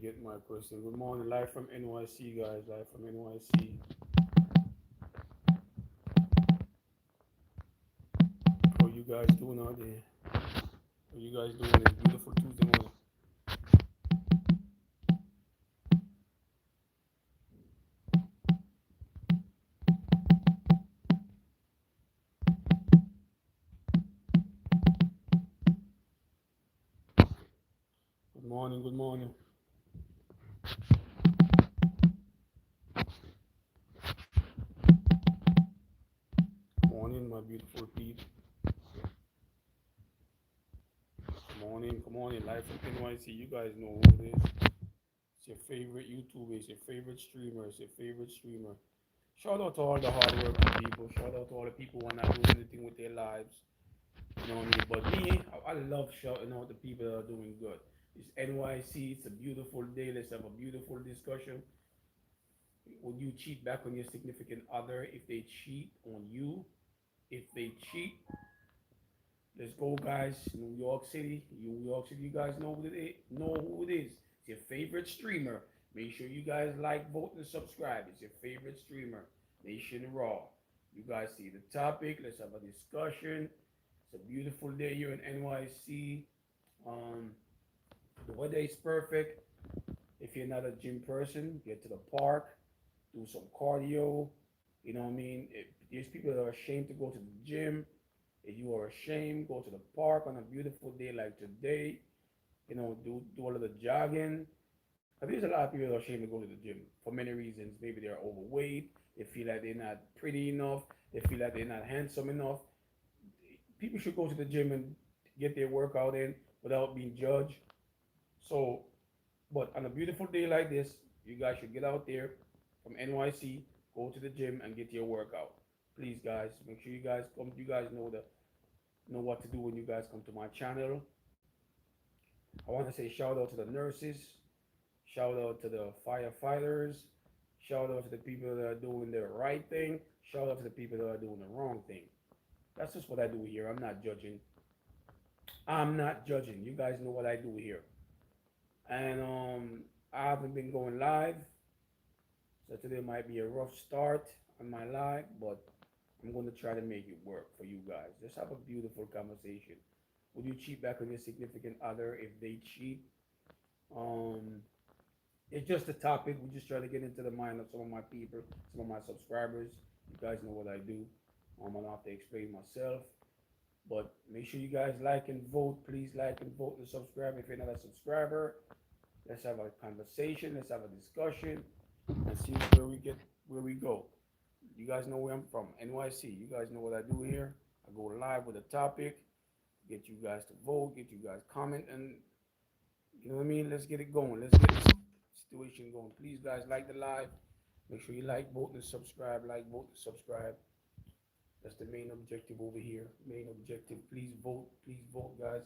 get my question. Good morning, live from NYC, guys. Live from NYC. How you guys doing out there? How you guys doing this beautiful Tuesday morning? Good morning. Good morning. Good morning, my beautiful people. Good morning. Good morning, live from NYC. You guys know who it is. It's your favorite YouTuber. It's your favorite streamer. It's your favorite streamer. Shout out to all the hardworking people. Shout out to all the people who are not doing anything with their lives. You know what I mean? But me, I love shouting out the people that are doing good. It's NYC. It's a beautiful day. Let's have a beautiful discussion. Would you cheat back on your significant other if they cheat on you? If they cheat, let's go, guys. New York City. New York City. You guys know who it is. Know who it is. It's your favorite streamer. Make sure you guys like, vote, and subscribe. It's your favorite streamer, Nation Raw. You guys see the topic. Let's have a discussion. It's a beautiful day here in NYC. Um, the weather is perfect. If you're not a gym person, get to the park, do some cardio. You know what I mean? If there's people that are ashamed to go to the gym. If you are ashamed, go to the park on a beautiful day like today. You know, do a little jogging. There's a lot of people that are ashamed to go to the gym for many reasons. Maybe they're overweight. They feel like they're not pretty enough. They feel like they're not handsome enough. People should go to the gym and get their workout in without being judged. So, but on a beautiful day like this, you guys should get out there from NYC, go to the gym and get your workout. Please, guys, make sure you guys come. You guys know what to do when you guys come to my channel. I want to say shout out to the nurses, shout out to the firefighters, shout out to the people that are doing the right thing, shout out to the people that are doing the wrong thing. That's just what I do here. I'm not judging. I'm not judging. You guys know what I do here. And I haven't been going live, so today might be a rough start on my live, but I'm going to try to make it work for you guys. Just have a beautiful conversation. Would you cheat back on your significant other if they cheat? Um, it's just a topic. We just try to get into the mind of some of my people, some of my subscribers. You guys know what I do. I don't have to explain myself. But make sure you guys like and vote. Please like and vote and subscribe if you're not a subscriber. Let's have a conversation. Let's have a discussion and see where we go. You guys know where I'm from, NYC. You guys know what I do here. I go live with a topic, get you guys to vote, get you guys comment, and you know what I mean. Let's get it going. Let's get this situation going. Please, guys, like the live. Make sure you like, vote, and subscribe. Like, vote, and subscribe. That's the main objective over here. Main objective. Please vote. Please vote, guys.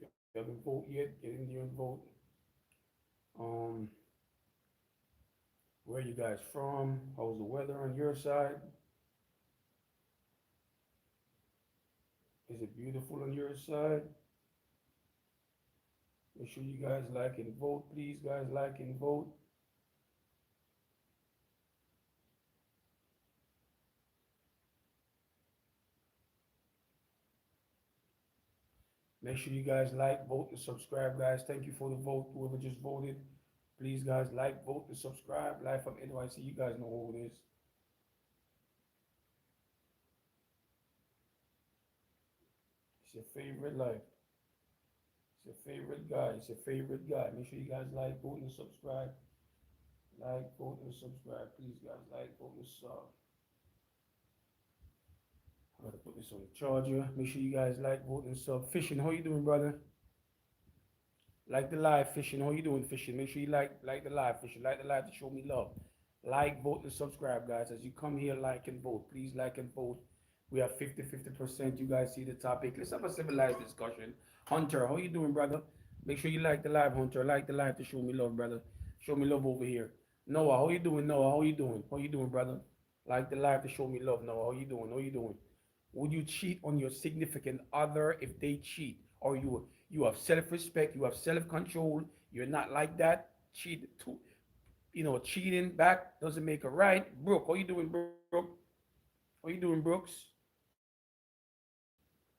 If you haven't voted yet, get in there and vote. Um, where you guys from? How's the weather on your side? Is it beautiful on your side? Make sure you guys like and vote, please, guys. Like and vote. Make sure you guys like, vote, and subscribe, guys. Thank you for the vote. Whoever just voted, please, guys, like, vote, and subscribe. Live from NYC. You guys know who it is. It's your favorite life. It's your favorite guy. It's your favorite guy. Make sure you guys like, vote, and subscribe. Like, vote, and subscribe. Please, guys, like, vote, and sub. I'm gonna put this on the charger. Make sure you guys like, vote, and sub. Fishing, how you doing, brother? Like the live, Fishing. How you doing, Fishing? Make sure you like the live, Fishing. Like the live to show me love. Like, vote, and subscribe, guys. As you come here, like and vote. Please like and vote. We have 50-50%. You guys see the topic. Let's have a civilized discussion. Hunter, how you doing, brother? Make sure you like the live, Hunter. Like the live to show me love, brother. Show me love over here. Noah, how you doing, Noah? How you doing? How you doing, brother? Like the live to show me love, Noah. How you doing? How you doing? Would you cheat on your significant other if they cheat? Or you have self-respect, you have self-control, you're not like that? cheat to, cheating back doesn't make it right. Brooke, how you doing, Brooke? How you doing, Brooks?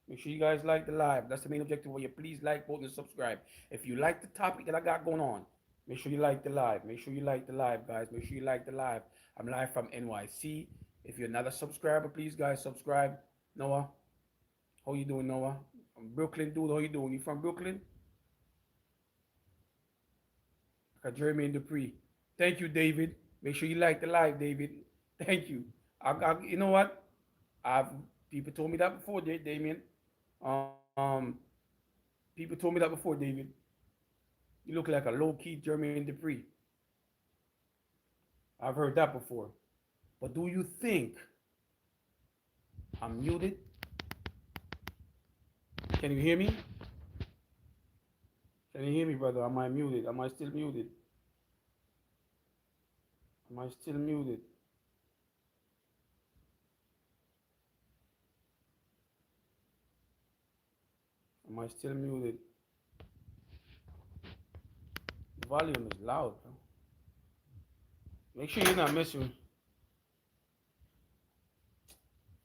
Make sure you guys like the live. That's the main objective. Will you please like, vote, and subscribe? If you like the topic that I got going on, make sure you like the live. Make sure you like the live, guys. Make sure you like the live. I'm live from NYC. If you're not a subscriber, please, guys, subscribe. Noah, how you doing, Noah? From Brooklyn, dude. How you doing? You from Brooklyn? Okay, Jeremy and Dupree. Thank you, David. Make sure you like the live, David. Thank you. You know what? I've People told me that before, Damien. Um, People told me that before, David. You look like a low key Jeremy and Dupree. I've heard that before. But do you think I'm muted? Can you hear me? Can you hear me, brother? Am I muted? Am I still muted? Am I still muted? Am I still muted? The volume is loud, bro. Make sure you're not missing.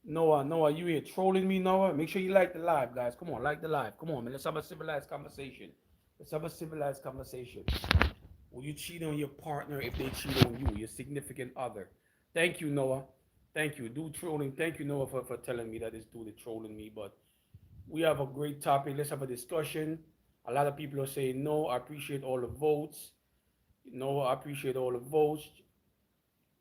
Noah, you here trolling me, Noah? Make sure you like the live, guys. Come on, like the live. Come on, man. Let's have a civilized conversation. Let's have a civilized conversation. Will you cheat on your partner if they cheat on you, your significant other? Thank you, Noah. Thank you. Do trolling. Thank you, Noah, for telling me that this dude is trolling me. But we have a great topic. Let's have a discussion. A lot of people are saying no. I appreciate all the votes. Noah, I appreciate all the votes.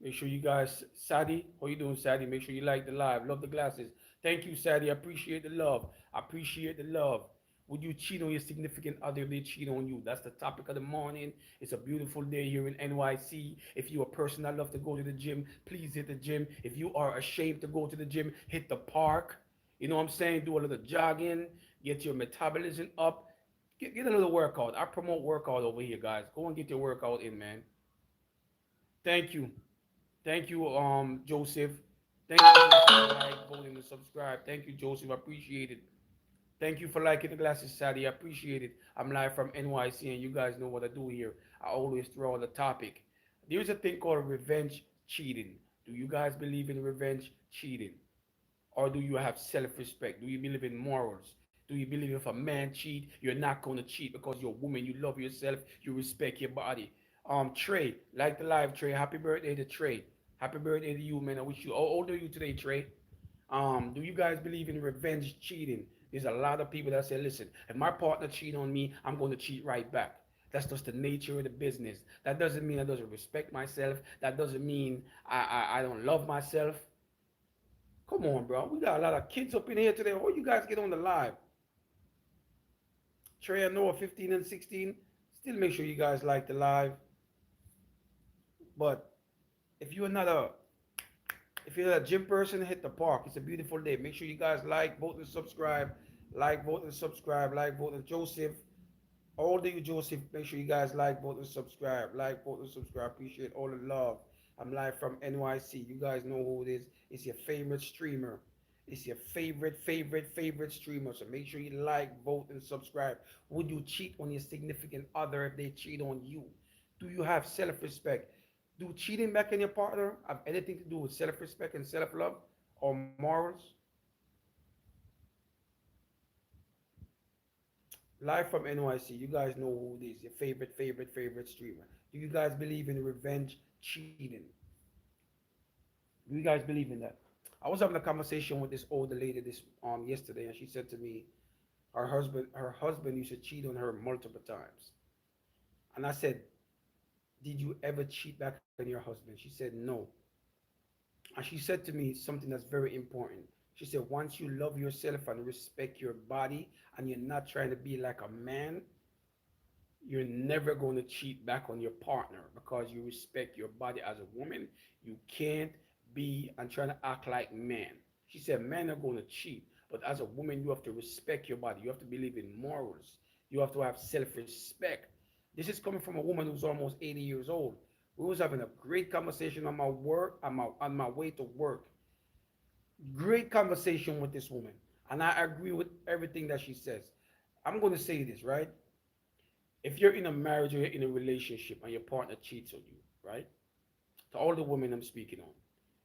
Make sure you guys, Sadie, how you doing, Sadie? Make sure you like the live. Love the glasses. Thank you, Sadie. I appreciate the love. I appreciate the love. Would you cheat on your significant other if they cheat on you? That's the topic of the morning. It's a beautiful day here in NYC. If you're a person that loves to go to the gym, please hit the gym. If you are ashamed to go to the gym, hit the park. You know what I'm saying? Do a little jogging, get your metabolism up, get a little workout. I promote workout over here, guys. Go and get your workout in, man. Thank you. Thank you, Joseph. Thank you for like, voting, and subscribe. Thank you, Joseph. I appreciate it. Thank you for liking the glasses, Sadie. I appreciate it. I'm live from NYC, and you guys know what I do here. I always throw out the topic. There's a thing called revenge cheating. Do you guys believe in revenge cheating? Or do you have self-respect? Do you believe in morals? Do you believe if a man cheat, you're not going to cheat because you're a woman, you love yourself, you respect your body? Trey, like the live, Trey. Happy birthday to Trey. Happy birthday to you, man. I wish you. How old are you today, Trey? Do you guys believe in revenge cheating? There's a lot of people that say, listen, if my partner cheat on me, I'm going to cheat right back. That's just the nature of the business. That doesn't mean I doesn't respect myself. That doesn't mean I don't love myself. Come on, bro. We got a lot of kids up in here today. How you guys get on the live? Trey and Noah 15 and 16. Still make sure you guys like the live. But if you're not a if you're a gym person, hit the park. It's a beautiful day. Make sure you guys like, vote, and subscribe. Like, vote, and subscribe. Like, vote, and Joseph. All of you, Joseph, make sure you guys like, vote, and subscribe. Like, vote, and subscribe. Appreciate all the love. I'm live from NYC. You guys know who it is. It's your favorite streamer. It's your favorite streamer. So make sure you like, vote, and subscribe. Would you cheat on your significant other if they cheat on you? Do you have self-respect? Do cheating back in your partner have anything to do with self-respect and self-love or morals? Live from NYC, you guys know who it is, your favorite streamer. Do you guys believe in revenge cheating? Do you guys believe in that? I was having a conversation with this older lady this yesterday, and she said to me, her husband used to cheat on her multiple times. And I said, did you ever cheat back on your husband? She said no. And she said to me something that's very important. She said, once you love yourself and respect your body and you're not trying to be like a man, you're never going to cheat back on your partner because you respect your body as a woman. You can't be and trying to act like men. She said, men are going to cheat, but as a woman, you have to respect your body. You have to believe in morals. You have to have self-respect. This is coming from a woman who's almost 80 years old. We was having a great conversation on my work, on my way to work. Great conversation with this woman. And I agree with everything that she says. I'm going to say this, right? If you're in a marriage or you're in a relationship and your partner cheats on you, right? To all the women I'm speaking on,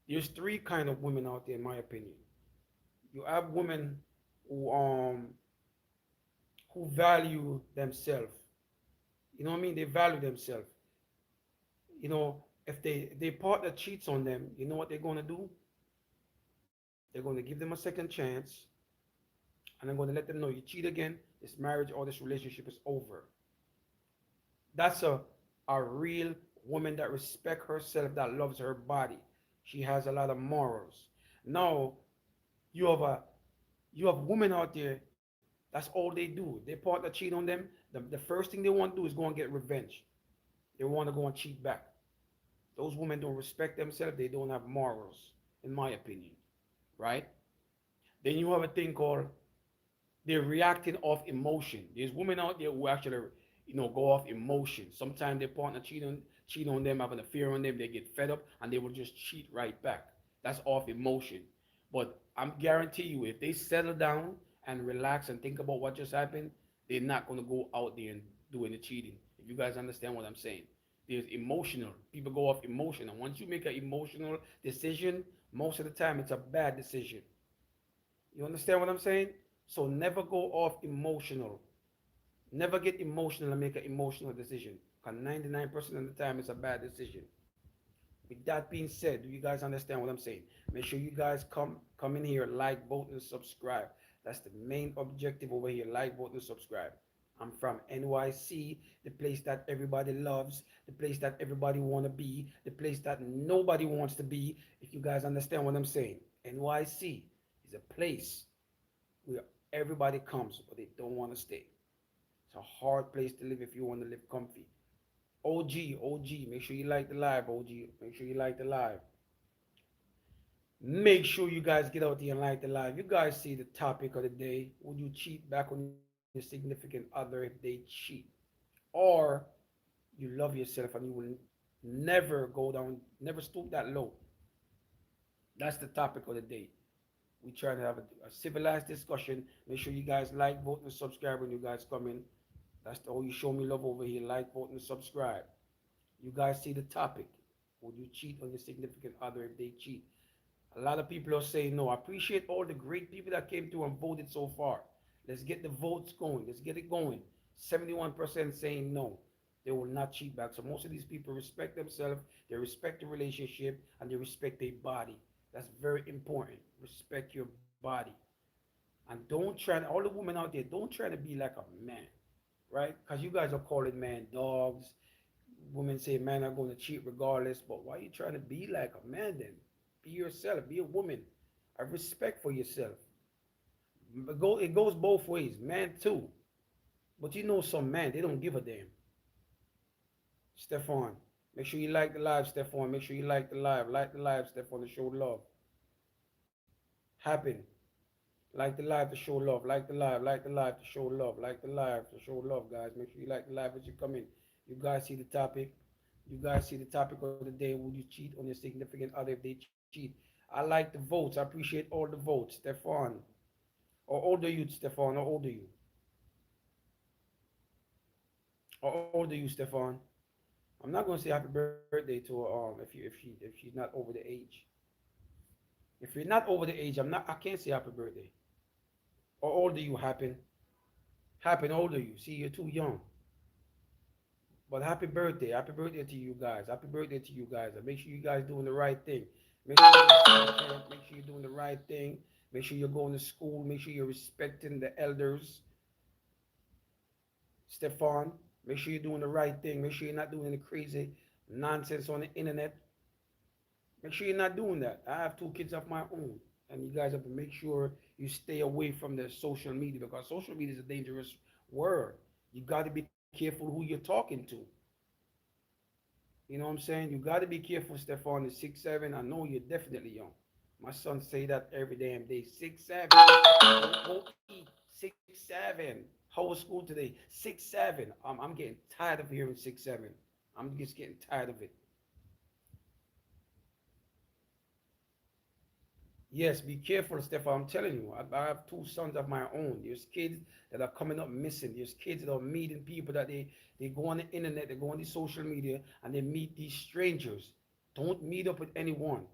there's three kind of women out there, in my opinion. You have women who who value themselves. You know what I mean? They value themselves. You know, if their partner cheats on them, you know what they're gonna do? They're gonna give them a second chance, and I'm gonna let them know you cheat again, this marriage or this relationship is over. That's a real woman that respects herself, that loves her body. She has a lot of morals. Now you have a you have women out there. That's all they do. Their partner cheat on them. The first thing they want to do is go and get revenge. They want to go and cheat back. Those women don't respect themselves. They don't have morals, in my opinion. Right? Then you have a thing called they're reacting off emotion. There's women out there who actually, go off emotion. Sometimes their partner cheat on them, have an affair on them, they get fed up and they will just cheat right back. That's off emotion. But I'm guarantee you, if they settle down and relax and think about what just happened, they're not gonna go out there and do any cheating. If you guys understand what I'm saying. There's emotional. People go off emotion. And once you make an emotional decision, most of the time it's a bad decision. You understand what I'm saying? So never go off emotional. Never get emotional and make an emotional decision. Because 99% of the time it's a bad decision. With that being said, do you guys understand what I'm saying? Make sure you guys come in here, like, vote, and subscribe. That's the main objective over here. Like, vote, and subscribe. I'm from NYC, the place that everybody loves, the place that everybody want to be, the place that nobody wants to be. If you guys understand what I'm saying, NYC is a place where everybody comes, but they don't want to stay. It's a hard place to live if you want to live comfy. OG, OG, make sure you like the live, OG. Make sure you like the live. Make sure you guys get out there and like the live. You guys see the topic of the day. Would you cheat back on your significant other if they cheat? Or you love yourself and you will never go down, never stoop that low? That's the topic of the day. We try to have a civilized discussion. Make sure you guys like, vote, and subscribe when you guys come in. That's the way you show me love over here. Like, vote, and subscribe. You guys see the topic. Would you cheat on your significant other if they cheat? A lot of people are saying no. I appreciate all the great people that came through and voted so far. Let's get the votes going. Let's get it going. 71% saying no. They will not cheat back. So most of these people respect themselves, they respect the relationship, and they respect their body. That's very important. Respect your body. And don't try to, all the women out there, don't try to be like a man, right? Because you guys are calling men dogs. Women say men are going to cheat regardless, but why are you trying to be like a man then? Be yourself. Be a woman. Have respect for yourself. It goes both ways. Man too. But you know some men, they don't give a damn. Stefan, make sure you like the live, Stefan. Make sure you like the live. Like the live, Stefan, to show love. Happen. Like the live to show love. Like the live. Like the live to show love. Like the live to show love, guys. Make sure you like the live as you come in. You guys see the topic. You guys see the topic of the day. Would you cheat on your significant other if they cheat? I like the votes. I appreciate all the votes. Stefan. Or older you, Stefan. Or older you. Or older you, Stefan. I'm not gonna say happy birthday to her if she's not over the age. If you're not over the age, I can't say happy birthday. Or older you happen. Happen older you. See, you're too young. But happy birthday. Happy birthday to you guys. Happy birthday to you guys. And make sure you guys doing the right thing. Make sure you're doing the right thing. Make sure you're going to school. Make sure you're respecting the elders. Stefan, make sure you're doing the right thing. Make sure you're not doing any crazy nonsense on the internet. Make sure you're not doing that. I have two kids of my own. And you guys have to make sure you stay away from the social media because social media is a dangerous word. You got to be careful who you're talking to. You know what I'm saying? You got to be careful, Stefan. Is 6'7". I know you're definitely young. My son say that every damn day. 6'7". Go eat. 6'7". How was school today? 6'7". I'm getting tired of hearing 6'7". I'm just getting tired of it. Yes, be careful, Stefan. I'm telling you, I have two sons of my own. There's kids that are coming up missing. There's kids that are meeting people that they go on the internet, they go on the social media, and they meet these strangers. Don't meet up with anyone,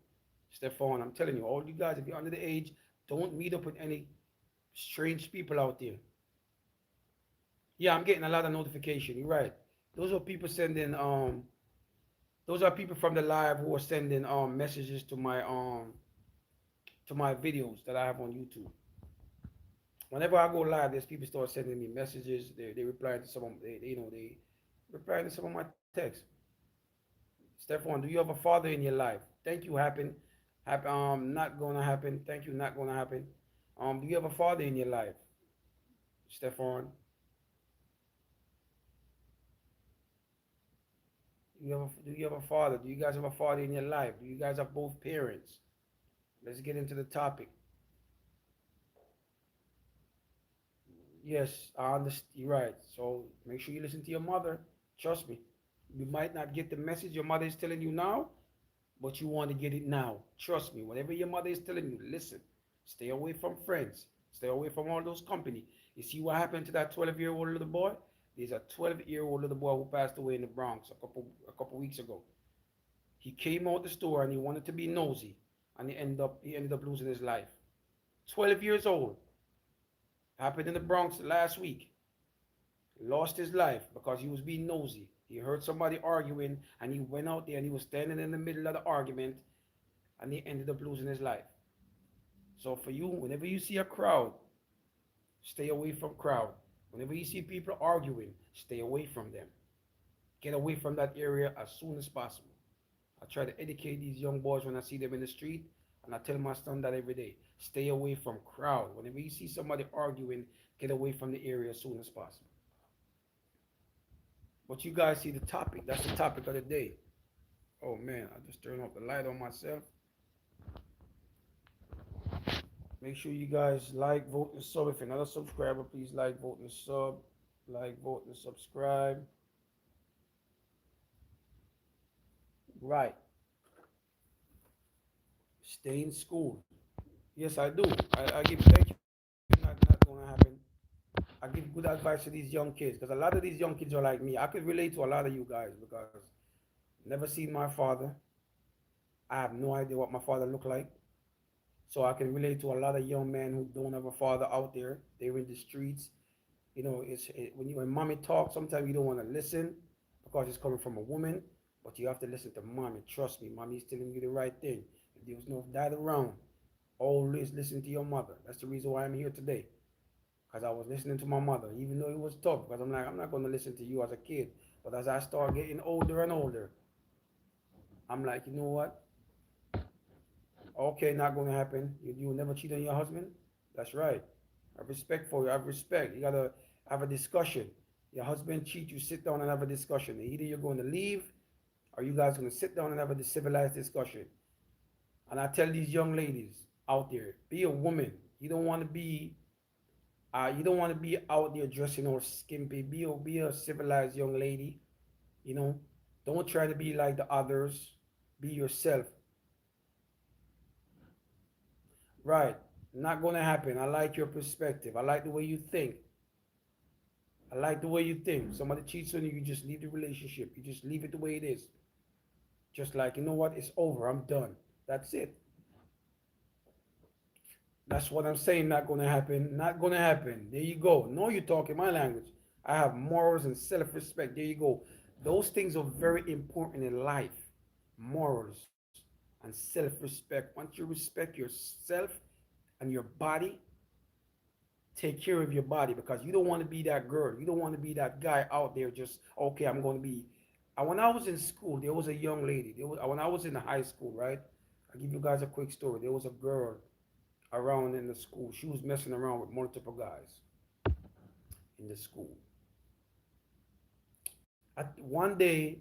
Stefan. I'm telling you, all you guys, if you're under the age, don't meet up with any strange people out there. Yeah, I'm getting a lot of notification. You're right. Those are people sending those are people from the live who are sending messages to my videos that I have on YouTube. Whenever I go live, there's people start sending me messages. They reply to some of they reply to some of my texts. Stephon, do you have a father in your life? Thank you, not gonna happen. Thank you, not gonna happen. Do you have a father in your life, Stephon? Do you have a father? Do you guys have a father in your life? Do you guys have both parents? Let's get into the topic. Yes, I understand. You're right. So make sure you listen to your mother. Trust me. You might not get the message your mother is telling you now, but you want to get it now. Trust me. Whatever your mother is telling you, listen. Stay away from friends. Stay away from all those company. You see what happened to that 12-year-old little boy? There's a 12-year-old little boy who passed away in the Bronx a couple weeks ago. He came out the store and he wanted to be nosy, and he ended up losing his life. 12 years old. Happened in the Bronx last week. Lost his life because he was being nosy. He heard somebody arguing and he went out there and he was standing in the middle of the argument and he ended up losing his life. So for you, whenever you see a crowd, stay away from crowd. Whenever you see people arguing, stay away from them. Get away from that area as soon as possible. I try to educate these young boys when I see them in the street, and I tell my son that every day. Stay away from crowd. Whenever you see somebody arguing, get away from the area as soon as possible. But you guys see the topic. That's the topic of the day. Oh man, I just turned off the light on myself. Make sure you guys like, vote, and sub. If you're not a subscriber, please like, vote, and sub. Like, vote, and subscribe. Right. Stay in school. Yes, I do. I give thank you. Not gonna happen. I give good advice to these young kids because a lot of these young kids are like me. I could relate to a lot of you guys because never seen my father. I have no idea what my father looked like. So I can relate to a lot of young men who don't have a father out there. They're in the streets. When mommy talks, sometimes you don't want to listen because it's coming from a woman, but you have to listen to mommy. Trust me, mommy is telling you the right thing. If there was no dad around, always listen to your mother. That's the reason why I'm here today. Because I was listening to my mother, even though it was tough. Because I'm like, I'm not going to listen to you as a kid. But as I start getting older and older, I'm like, you know what? Okay, not going to happen. You will never cheat on your husband. That's right. I have respect for you. I have respect. You gotta have a discussion. Your husband cheat, you sit down and have a discussion. Either you're going to leave, or you guys going to sit down and have a civilized discussion. And I tell these young ladies out there, be a woman. You don't want to be out there dressing all skimpy. Be a civilized young lady. You know, don't try to be like the others. Be yourself. Right. Not gonna happen. I like your perspective. I like the way you think. I like the way you think. Somebody cheats on you, you just leave the relationship. You just leave it the way it is. Just like, you know what? It's over. I'm done. That's it. That's what I'm saying. Not gonna happen. Not gonna happen. There you go. No, you're talking my language. I have morals and self-respect. There you go. Those things are very important in life. Morals and self-respect. Once you respect yourself and your body, take care of your body because you don't want to be that girl. You don't want to be that guy out there just, okay, I'm going to be. When I was in school, there was a young lady. When I was in high school, right? I'll give you guys a quick story. There was a girl around in the school. She was messing around with multiple guys in the school. One day,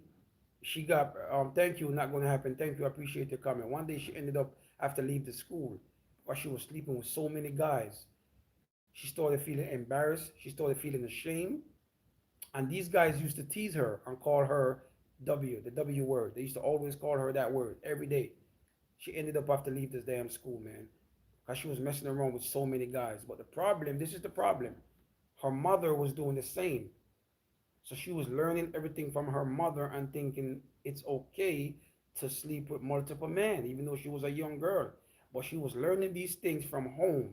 she got, thank you, not going to happen. Thank you, I appreciate your comment. One day, she ended up, after leave the school, while she was sleeping with so many guys. She started feeling embarrassed. She started feeling ashamed. And these guys used to tease her and call her the W word. They used to always call her that word every day. She ended up have to leave this damn school, man. because she was messing around with so many guys. But the problem, this is the problem, her mother was doing the same. So she was learning everything from her mother and thinking it's okay to sleep with multiple men, even though she was a young girl. But she was learning these things from home.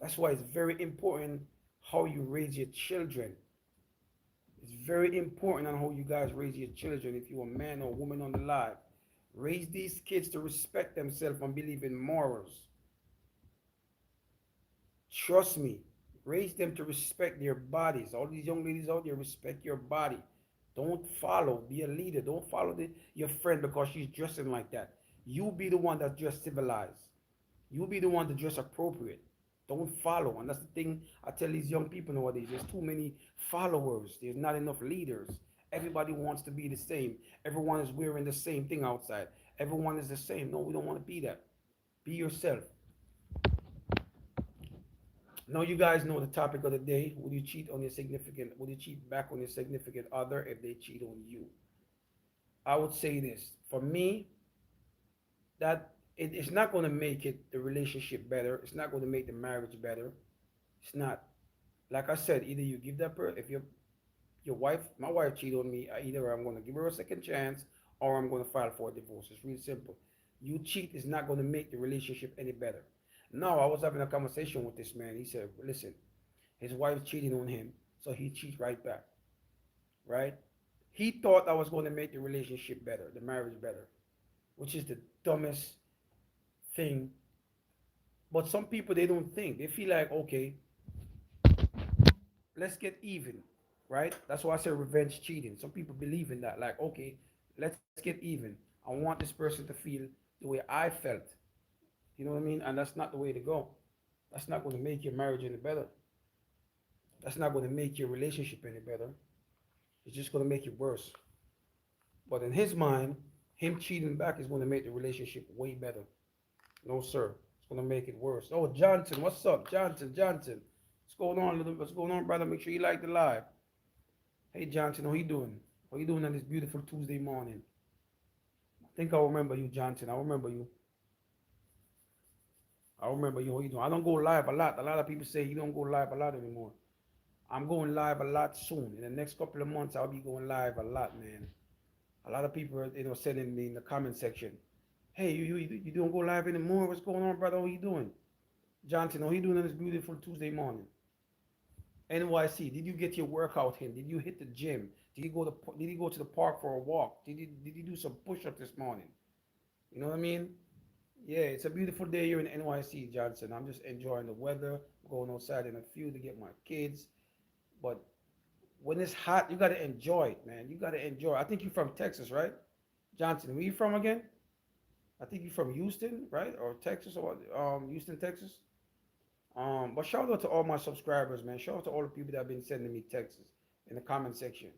That's why it's very important how you raise your children. It's very important on how you guys raise your children. If you're a man or woman on the live, raise these kids to respect themselves and believe in morals. Trust me, raise them to respect their bodies. All these young ladies out there, respect your body. Don't follow, be a leader. Don't follow your friend because she's dressing like that. You be the one that's dressed civilized. You be the one to dress appropriate. Don't follow. And that's the thing I tell these young people nowadays. There's too many followers. There's not enough leaders. Everybody wants to be the same. Everyone is wearing the same thing outside. Everyone is the same. No, we don't want to be that. Be yourself. Now you guys know the topic of the day. Would you cheat on your significant? Would you cheat back on your significant other if they cheat on you? I would say this. For me, that it's not going to make it the relationship better. It's not going to make the marriage better. It's not. Like I said, either you give that person, if your wife, my wife cheated on me, either I'm going to give her a second chance or I'm going to file for a divorce. It's really simple. You cheat is not going to make the relationship any better. Now, I was having a conversation with this man. He said, listen, his wife cheating on him, so he cheats right back, right? He thought I was going to make the relationship better, the marriage better, which is the dumbest thing. But some people, they don't think. They feel like, okay, let's get even, right? That's why I say revenge cheating. Some people believe in that. Like, okay, let's get even. I want this person to feel the way I felt. You know what I mean? And that's not the way to go. That's not going to make your marriage any better. That's not going to make your relationship any better. It's just going to make it worse. But in his mind, him cheating back is going to make the relationship way better. No, sir. It's going to make it worse. Oh, Johnson, what's up? Johnson. What's going on, little? What's going on, brother? Make sure you like the live. Hey, Johnson, how you doing? How you doing on this beautiful Tuesday morning? I think I remember you, Johnson. I remember you. I remember you. How you doing? I don't go live a lot. A lot of people say you don't go live a lot anymore. I'm going live a lot soon. In the next couple of months, I'll be going live a lot, man. A lot of people are, sending me in the comment section, hey, you don't go live anymore? What's going on, brother? How you doing? Johnson, how you doing on this beautiful Tuesday morning? NYC, did you get your workout in? Did you hit the gym? Did you go to the park for a walk? Did you do some push-ups this morning? You know what I mean? Yeah, it's a beautiful day here in NYC, Johnson. I'm just enjoying the weather, going outside in a few to get my kids. But when it's hot, you gotta enjoy it, man. You gotta enjoy. I think you're from Texas, right? Johnson, where you from again? I think you're from Houston, right? Or Texas, or Houston, Texas. But shout out to all my subscribers, man. Shout out to all the people that have been sending me texts in the comment section.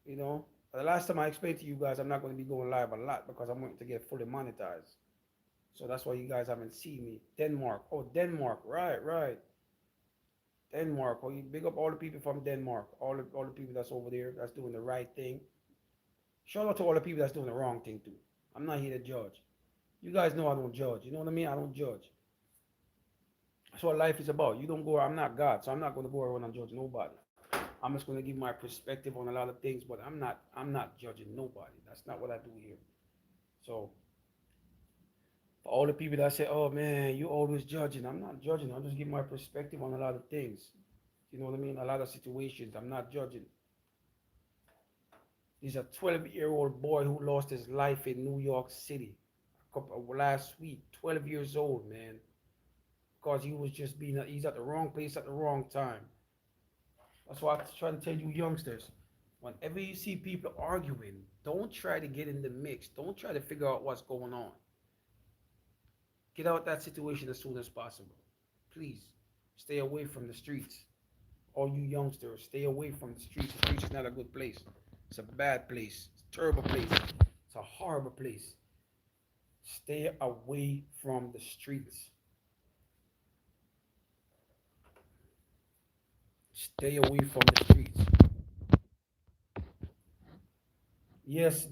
You know, the last time I explained to you guys, I'm not going to be going live a lot because I'm wanting to get fully monetized. So that's why you guys haven't seen me. Denmark. Oh, Denmark. Right. Denmark. Oh, you big up all the people from Denmark. All the people that's over there that's doing the right thing. Shout out to all the people that's doing the wrong thing too. I'm not here to judge. You guys know I don't judge. You know what I mean? I don't judge. That's what life is about. You don't go. I'm not God, so I'm not going to go around and judge nobody. I'm just going to give my perspective on a lot of things, but I'm not. I'm not judging nobody. That's not what I do here. So for all the people that say, "Oh man, you always judging," I'm not judging. I'm just giving my perspective on a lot of things. You know what I mean? A lot of situations. I'm not judging. He's a 12-year-old boy who lost his life in New York City last week. 12 years old, man, because he was just he's at the wrong place at the wrong time. That's why I try to tell you youngsters, whenever you see people arguing, don't try to get in the mix. Don't try to figure out what's going on. Get out that situation as soon as possible. Please, stay away from the streets. All you youngsters, stay away from the streets. The streets is not a good place. It's a bad place. It's a terrible place. It's a horrible place. Stay away from the streets. Stay away from the streets. Yes,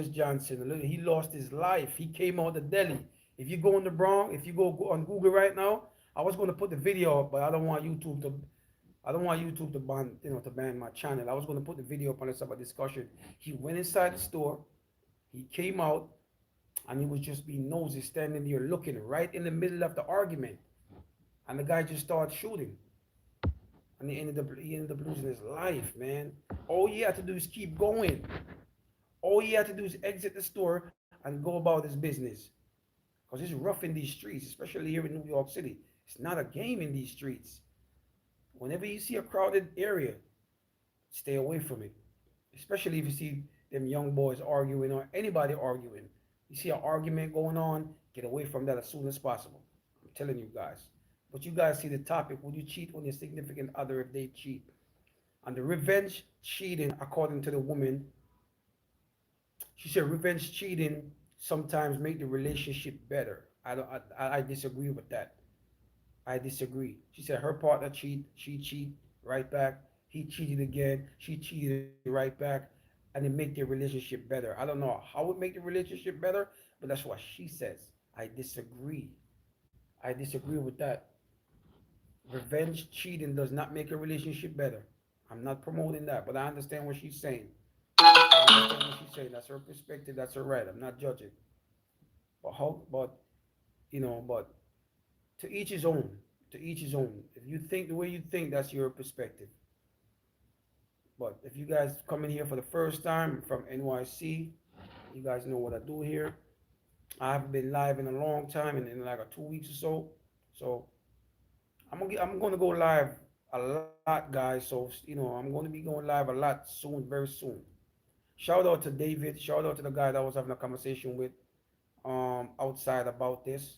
Johnson. He lost his life. He came out of Delhi. If you go in the Bronx, if you go on Google right now, I was going to put the video up, but I don't want YouTube to ban, to ban my channel. I was going to put the video up and let's have a discussion. He went inside the store, he came out, and he was just being nosy, standing there looking right in the middle of the argument, and the guy just started shooting, and he ended up losing his life, man. All he had to do is keep going. All he had to do is exit the store and go about his business. Because it's rough in these streets, especially here in New York City. It's not a game in these streets. Whenever you see a crowded area, stay away from it. Especially if you see them young boys arguing or anybody arguing. You see an argument going on, get away from that as soon as possible. I'm telling you guys. But you guys see the topic. Would you cheat on your significant other if they cheat? And the revenge cheating, according to the woman, she said revenge cheating sometimes make the relationship better. I disagree with that. I disagree. She said her partner cheat, she cheat right back. He cheated again, she cheated right back, and it make their relationship better. I don't know how it make the relationship better, but that's what she says. I disagree. I disagree with that. Revenge cheating does not make a relationship better. I'm not promoting that, but I understand what she's saying. I understand what she's saying. That's her perspective. That's her right. I'm not judging. But how? But to each his own. To each his own. If you think the way you think, that's your perspective. But if you guys come in here for the first time from NYC, you guys know what I do here. I haven't been live in a long time, in like a 2 weeks or so. So I'm gonna go live a lot, guys. So I'm gonna be going live a lot soon, very soon. Shout out to David. Shout out to the guy that I was having a conversation with outside about this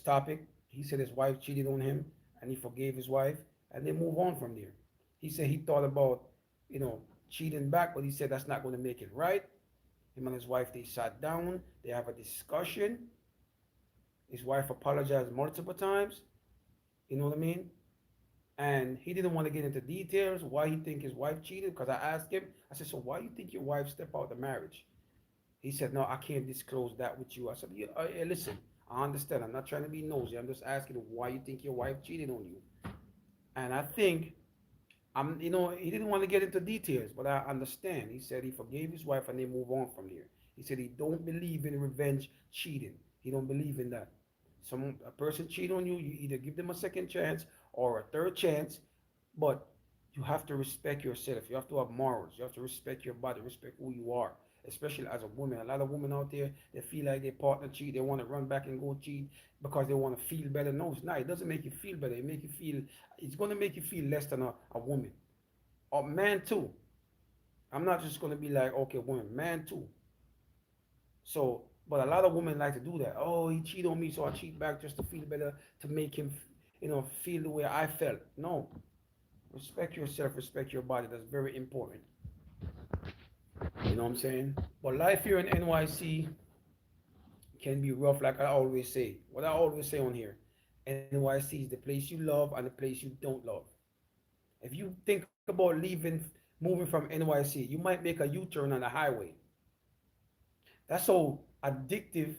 topic. He said his wife cheated on him and he forgave his wife and they move on from there. He said he thought about, you know, cheating back, but he said that's not going to make it right. Him and his wife, they sat down, they have a discussion. His wife apologized multiple times. You know what I mean? And he didn't want to get into details why he think his wife cheated because I asked him, I said, so why you think your wife stepped out of marriage? He said, no, I can't disclose that with you. I said, yeah, listen, I understand. I'm not trying to be nosy. I'm just asking why you think your wife cheated on you. And I think, he didn't want to get into details, but I understand. He said he forgave his wife and they move on from there. He said he don't believe in revenge cheating. He don't believe in that. A person cheat on you, you either give them a second chance or a third chance, but you have to respect yourself. You have to have morals. You have to respect your body, respect who you are, especially as a woman. A lot of women out there, they feel like their partner cheat. They want to run back and go cheat because they want to feel better. No, it's not. It doesn't make you feel better. It's going to make you feel less than a woman. Or man too. I'm not just going to be like, okay, woman, man too. So, but a lot of women like to do that. Oh, he cheated on me, so I cheat back just to feel better, to make him, feel the way I felt. No, respect yourself, respect your body. That's very important. You know what I'm saying? But life here in NYC can be rough, like I always say. What I always say on here, NYC is the place you love and the place you don't love. If you think about moving from NYC, you might make a U-turn on the highway. That's how addictive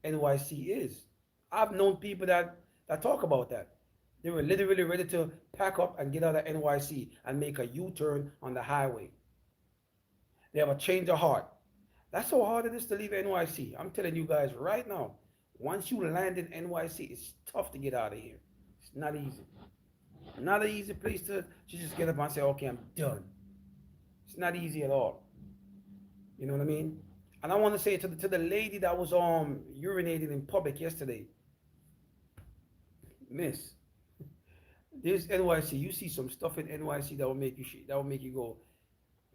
NYC is. I've known people that talk about that. They were literally ready to pack up and get out of NYC and make a U-turn on the highway. They have a change of heart. That's how hard it is to leave NYC. I'm telling you guys right now. Once you land in NYC, it's tough to get out of here. It's not easy. Not an easy place to just get up and say, okay, I'm done. It's not easy at all. You know what I mean? And I want to say to the lady that was urinating in public yesterday, Miss, this NYC, you see some stuff in NYC that will make you go.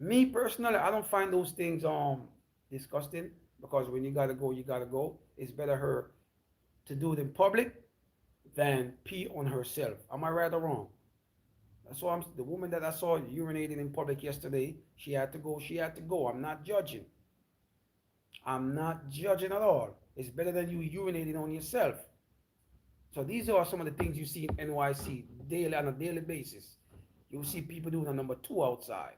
Me personally, I don't find those things disgusting because when you gotta go, you gotta go. It's better her to do it in public than pee on herself. Am I right or wrong? That's why the woman that I saw urinating in public yesterday. She had to go. She had to go. I'm not judging. I'm not judging at all. It's better than you urinating on yourself. So these are some of the things you see in NYC daily on a daily basis. You'll see people doing a number two outside,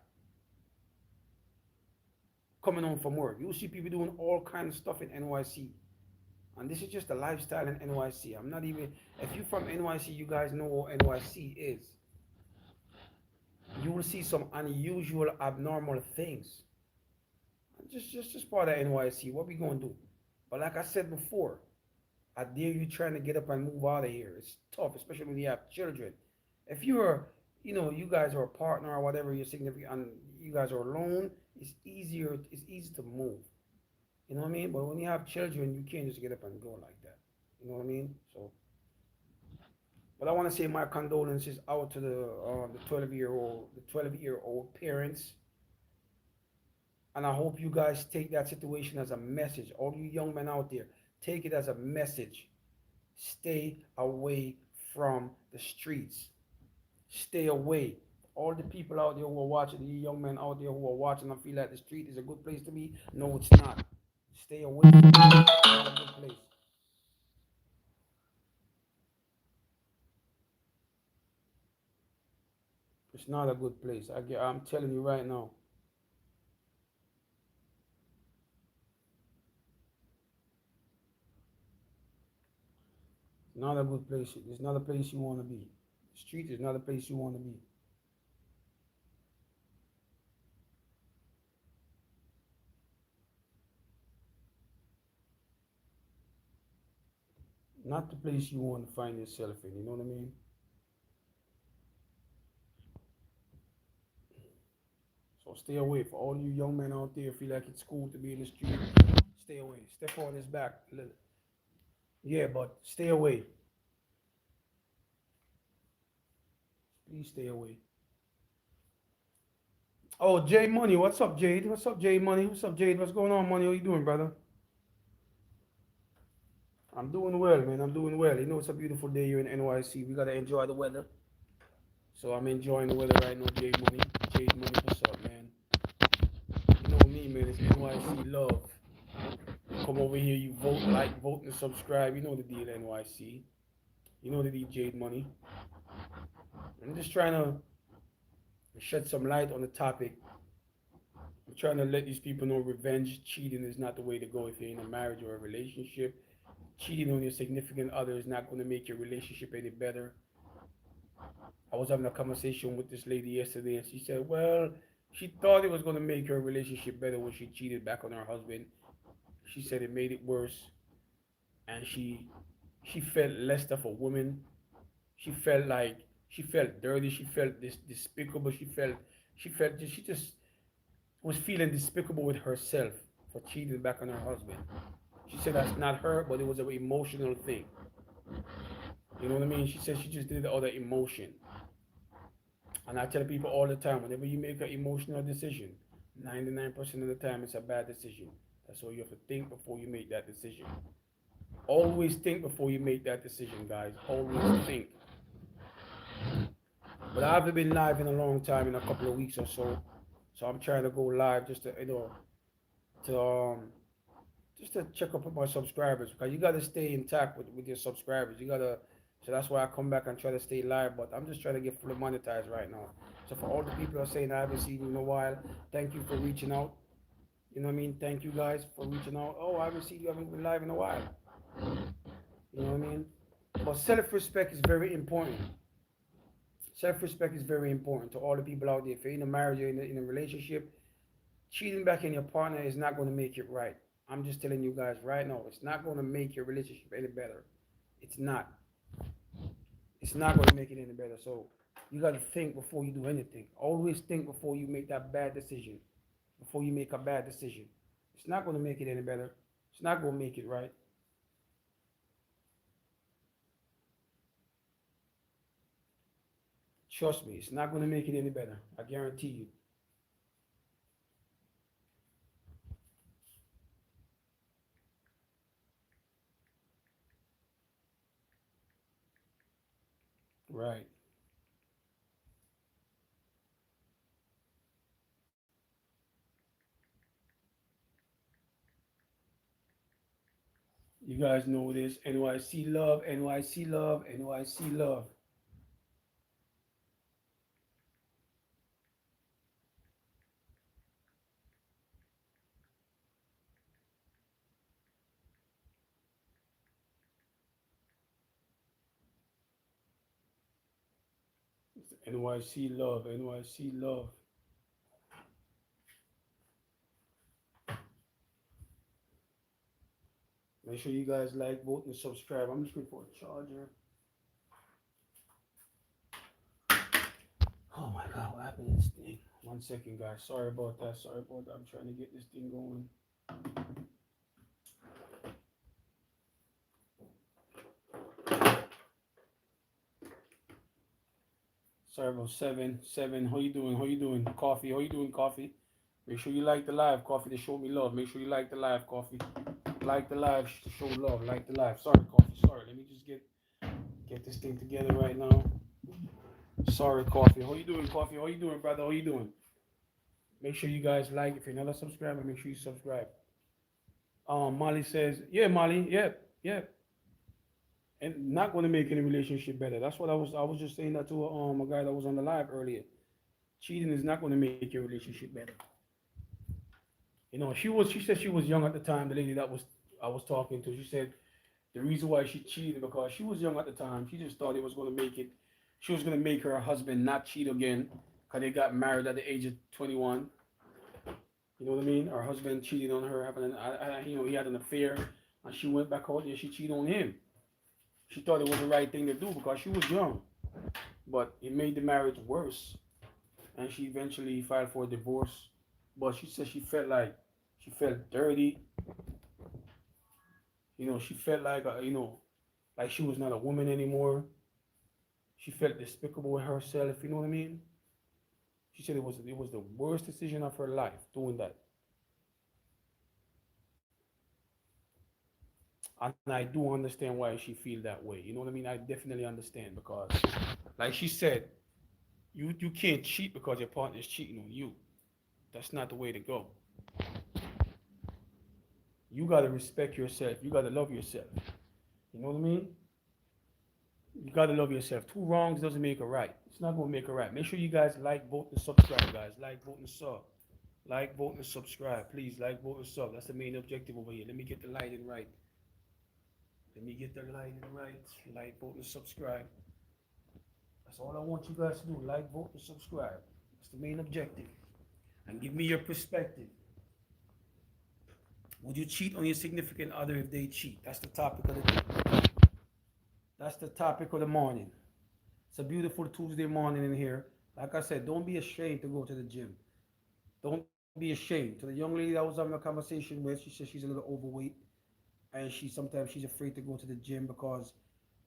coming home from work. You'll see people doing all kinds of stuff in NYC. And this is just a lifestyle in NYC. I'm not even, if you're from NYC, you guys know what NYC is. You will see some unusual, abnormal things. Just part of NYC. What we gonna do? But like I said before, I dare you trying to get up and move out of here. It's tough, especially when you have children. If you're, you guys are a partner or whatever, you're significant, and you guys are alone, it's easier. It's easy to move. You know what I mean? But when you have children, you can't just get up and go like that. You know what I mean? So, but I want to say my condolences out to the 12-year-old parents, and I hope you guys take that situation as a message. All you young men out there, take it as a message. Stay away from the streets. Stay away. All the people out there who are watching, the young men out there who are watching and feel like the street is a good place to be, no, it's not. Stay away from it. It's not a good place. It's not a good place. I'm telling you right now. It's not a good place. It's not a place you want to be. The street is not a place you want to be. Not the place you want to find yourself in. You know what I mean? So stay away. For all you young men out there feel like it's cool to be in the street, stay away. Step on his back. Yeah, but stay away. Please stay away. Oh, Jay Money. What's up, Jade? What's up, Jade Money? What's up, Jade? What's going on, Money? How you doing, brother? I'm doing well, man. I'm doing well. You know, it's a beautiful day here in NYC. We gotta enjoy the weather. So I'm enjoying the weather right now, Jade Money. Jade Money, what's up, man? You know me, man. It's NYC love. You come over here, you vote, like, vote, and subscribe. You know the deal, NYC. You know the deal, Jade Money. I'm just trying to shed some light on the topic. I'm trying to let these people know revenge, cheating is not the way to go if you're in a marriage or a relationship. Cheating on your significant other is not going to make your relationship any better. I was having a conversation with this lady yesterday, and she said, well, she thought it was going to make her relationship better when she cheated back on her husband. She said it made it worse, and she felt less of a woman. She felt like she felt dirty. She felt despicable. She just was feeling despicable with herself for cheating back on her husband. She said that's not her, but it was an emotional thing. You know what I mean? She said she just did it out of emotion. And I tell people all the time, whenever you make an emotional decision, 99% of the time it's a bad decision. That's why you have to think before you make that decision. Always think before you make that decision, guys. Always think. But I haven't been live in a long time, in a couple of weeks or so. So I'm trying to go live just to just to check up on my subscribers because you gotta stay intact with your subscribers. You gotta so that's why I come back and try to stay live, but I'm just trying to get fully monetized right now. So for all the people who are saying I haven't seen you in a while, thank you for reaching out. You know what I mean? Thank you guys for reaching out. Oh, I haven't seen you, haven't been live in a while. You know what I mean? But self-respect is very important. Self-respect is very important to all the people out there. If you're in a marriage or in a relationship, cheating back in your partner is not going to make it right. I'm just telling you guys right now, it's not going to make your relationship any better. It's not. It's not going to make it any better. So you got to think before you do anything. Always think before you make that bad decision. Before you make a bad decision. It's not going to make it any better. It's not going to make it right. Trust me, it's not going to make it any better. I guarantee you. Right. You guys know this. NYC love, NYC love, NYC love. NYC love, NYC love. Make sure you guys like, vote, and subscribe. I'm just looking for a charger. Oh my God, what happened to this thing? 1 second, guys. Sorry about that. Sorry about that. I'm trying to get this thing going. Sorry about seven. How you doing? How you doing? Coffee. How you doing? Coffee. Make sure you like the live, Coffee, to show me love. Make sure you like the live, Coffee. Like the live to show love. Like the live. Sorry, Coffee. Sorry. Let me just get this thing together right now. Sorry, Coffee. How you doing, Coffee? How you doing, brother? How you doing? Make sure you guys like. If you're not a subscriber, make sure you subscribe. Molly says, yeah, Molly, yep. And not going to make any relationship better. That's what I was just saying that to a guy that was on the live earlier. Cheating is not going to make your relationship better. She said she was young at the time. The lady that was I was talking to, she said the reason why she cheated because she was young at the time. She just thought it was going to make it. She was going to make her husband not cheat again because they got married at the age of 21. You know what I mean? Her husband cheated on her, having he had an affair, and she went back out there. She cheated on him. She thought it was the right thing to do because she was young, but it made the marriage worse, and she eventually filed for a divorce. But she said she felt dirty. She felt like like she was not a woman anymore. She felt despicable with herself. You know what I mean? She said it was the worst decision of her life doing that. And I do understand why she feel that way. You know what I mean? I definitely understand because, like she said, you can't cheat because your partner is cheating on you. That's not the way to go. You gotta respect yourself. You gotta love yourself. You know what I mean? You gotta love yourself. Two wrongs doesn't make a right. It's not gonna make a right. Make sure you guys like, vote, and subscribe, guys. Like, vote, and sub. Like, vote, and subscribe. Please like, vote, and sub. That's the main objective over here. Let me get the lighting right. Let me get the lighting right. Like, vote, and subscribe. That's all I want you guys to do. Like, vote, and subscribe. That's the main objective. And give me your perspective. Would you cheat on your significant other if they cheat? That's the topic of the day. That's the topic of the morning. It's a beautiful Tuesday morning in here. Like I said, don't be ashamed to go to the gym. Don't be ashamed. To the young lady that I was having a conversation with, she said she's a little overweight and sometimes she's afraid to go to the gym because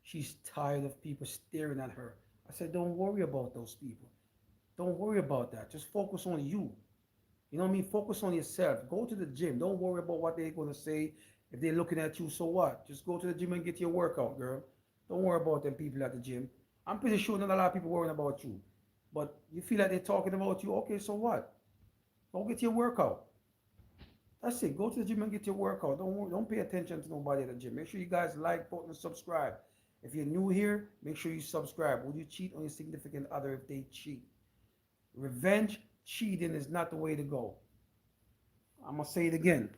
she's tired of people staring at her. I said, don't worry about those people. Don't worry about that. Just focus on you. You know what I mean? Focus on yourself. Go to the gym. Don't worry about what they're going to say. If they're looking at you, so what? Just go to the gym and get your workout, girl. Don't worry about them people at the gym. I'm pretty sure not a lot of people worrying about you. But you feel like they're talking about you, okay, so what? Go get your workout. That's it. Go to the gym and get your workout. Don't pay attention to nobody at the gym. Make sure you guys like, vote, and subscribe. If you're new here, make sure you subscribe. Would you cheat on your significant other if they cheat? Revenge cheating is not the way to go. I'm going to say it again.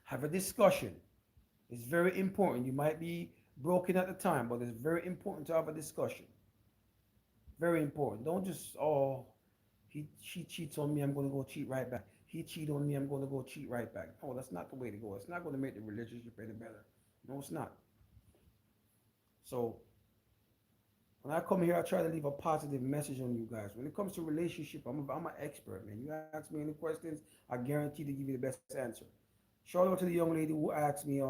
Have a discussion. It's very important. You might be broken at the time, but it's very important to have a discussion. Very important. Don't just, she cheats on me, I'm going to go cheat right back. He cheated on me, I'm going to go cheat right back. No, that's not the way to go. It's not going to make the relationship any better. No, it's not. So when I come here, I try to leave a positive message on you guys. When it comes to relationship, I'm an expert, man. You ask me any questions, I guarantee to give you the best answer. Shout out to the young lady who asked me,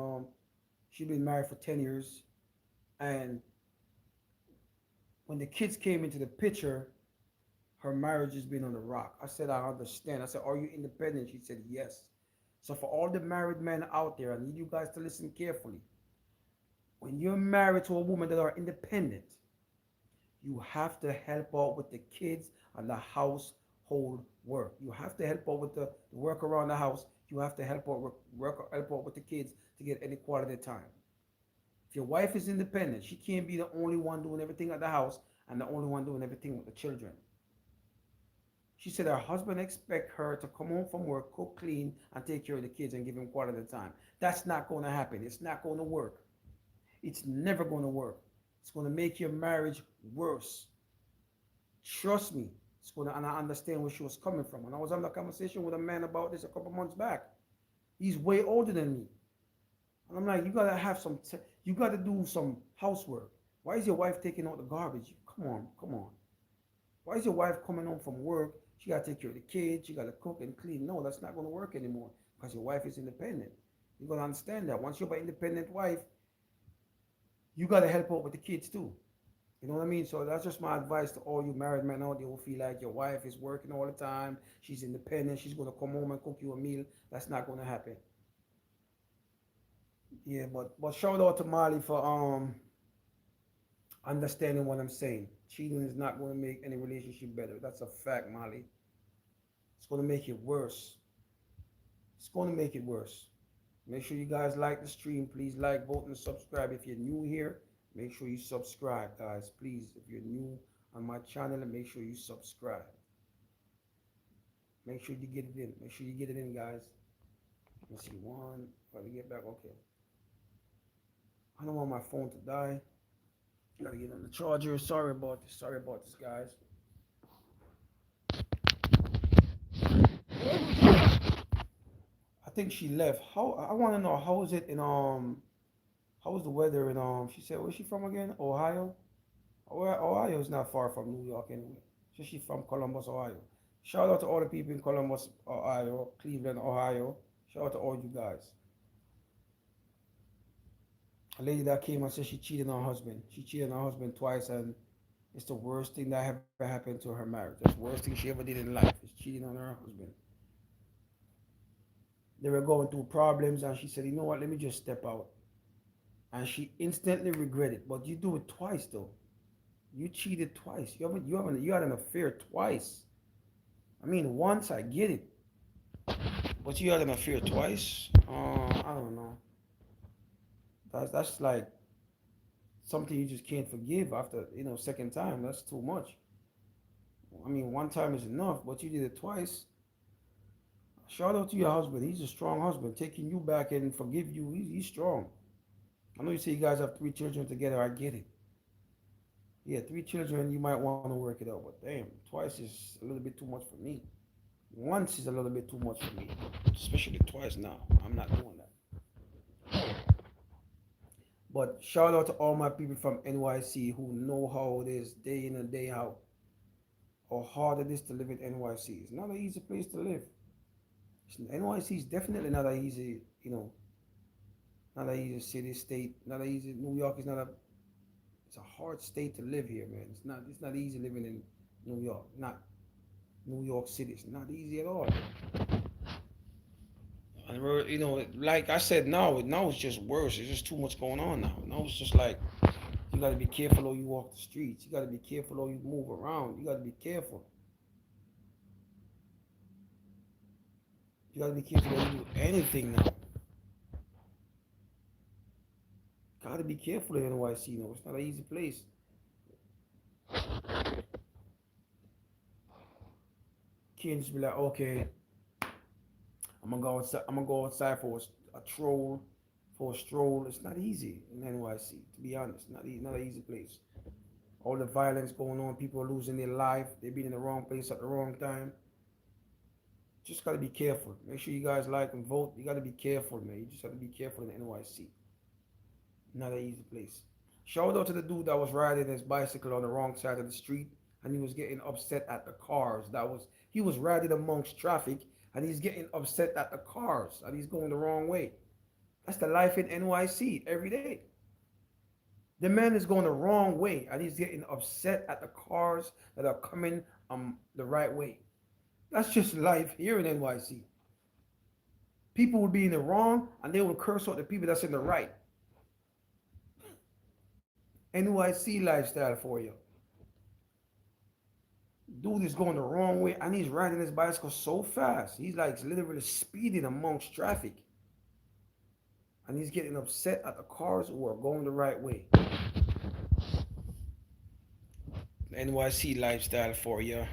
she's been married for 10 years, and when the kids came into the picture, her marriage has been on the rock. I said, I understand. I said, are you independent? She said, yes. So for all the married men out there, I need you guys to listen carefully. When you're married to a woman that are independent, you have to help out with the kids and the household work. You have to help out with the work around the house. You have to help out with the kids to get any quality time. If your wife is independent, she can't be the only one doing everything at the house and the only one doing everything with the children. She said her husband expect her to come home from work, cook, clean, and take care of the kids and give him quality time. That's not going to happen. It's not going to work. It's never going to work. It's going to make your marriage worse. Trust me, it's gonna, and I understand where she was coming from. And I was having a conversation with a man about this a couple months back. He's way older than me. And I'm like, you gotta have some, you gotta do some housework. Why is your wife taking out the garbage? Come on, come on. Why is your wife coming home from work? She gotta take care of the kids. She gotta cook and clean. No, that's not gonna work anymore because your wife is independent. You gotta understand that. Once you have an independent wife, you gotta help out with the kids too. You know what I mean? So that's just my advice to all you married men out there who feel like your wife is working all the time. She's independent. She's gonna come home and cook you a meal. That's not gonna happen. Yeah, but shout out to Molly for understanding what I'm saying. Cheating is not going to make any relationship better. That's a fact, Molly. It's going to make it worse. It's going to make it worse. Make sure you guys like the stream. Please like, vote, and subscribe. If you're new here, make sure you subscribe, guys. Please, if you're new on my channel, make sure you subscribe. Make sure you get it in. Make sure you get it in, guys. Let me see. One. Got to get back. Okay. I don't want my phone to die. Gotta get on the charger. Sorry about this. Sorry about this, guys. I think she left. How I want to know how is it in how is the weather in she said where's she from again? Ohio? Ohio is not far from New York anyway. So she's from Columbus, Ohio. Shout out to all the people in Columbus, Ohio, Cleveland, Ohio. Shout out to all you guys. A lady that came and said she cheated on her husband. She cheated on her husband twice, and it's the worst thing that ever happened to her marriage. That's the worst thing she ever did in life is cheating on her husband. They were going through problems, and she said, "You know what? Let me just step out." And she instantly regretted. But you do it twice, though. You cheated twice. You had an affair twice. I mean, once I get it, but you had an affair twice. I don't know. That's like something you just can't forgive after second time. That's too much. I mean, one time is enough, but you did it twice. Shout out to your husband. He's a strong husband, taking you back and forgive you. He's strong. I know you say you guys have 3 children together. I get it. Yeah, 3 children, you might want to work it out, but damn, twice is a little bit too much for me. Once is a little bit too much for me, especially twice now. I'm not doing that. But shout out to all my people from NYC who know how it is day in and day out. How hard it is to live in NYC. It's not an easy place to live. NYC is definitely not an easy, not an easy city, state, not an easy. New York is not a. It's a hard state to live here, man. It's not. It's not easy living in New York. Not New York City. It's not easy at all. And like I said, now it's just worse. It's just too much going on now. Now it's just like you got to be careful how you walk the streets. You got to be careful how you move around. You got to be careful. You got to be careful how you do anything now. Got to be careful in NYC. It's not an easy place. Can't just be like, okay, I'm gonna go outside. I'm gonna go outside for a troll, for a stroll. It's not easy in NYC, to be honest. Not an easy place. All the violence going on, people are losing their life. They're being in the wrong place at the wrong time. Just gotta be careful. Make sure you guys like and vote. You gotta be careful, man. You just have to be careful in NYC. Not an easy place. Shout out to the dude that was riding his bicycle on the wrong side of the street and he was getting upset at the cars. He was riding amongst traffic and he's getting upset at the cars and he's going the wrong way. That's the life in NYC every day. The man is going the wrong way and he's getting upset at the cars that are coming the right way. That's just life here in NYC. People will be in the wrong and they will curse out the people that's in the right. NYC lifestyle for you. Dude is going the wrong way and he's riding his bicycle so fast. He's like literally speeding amongst traffic. And he's getting upset at the cars who are going the right way. NYC lifestyle for you.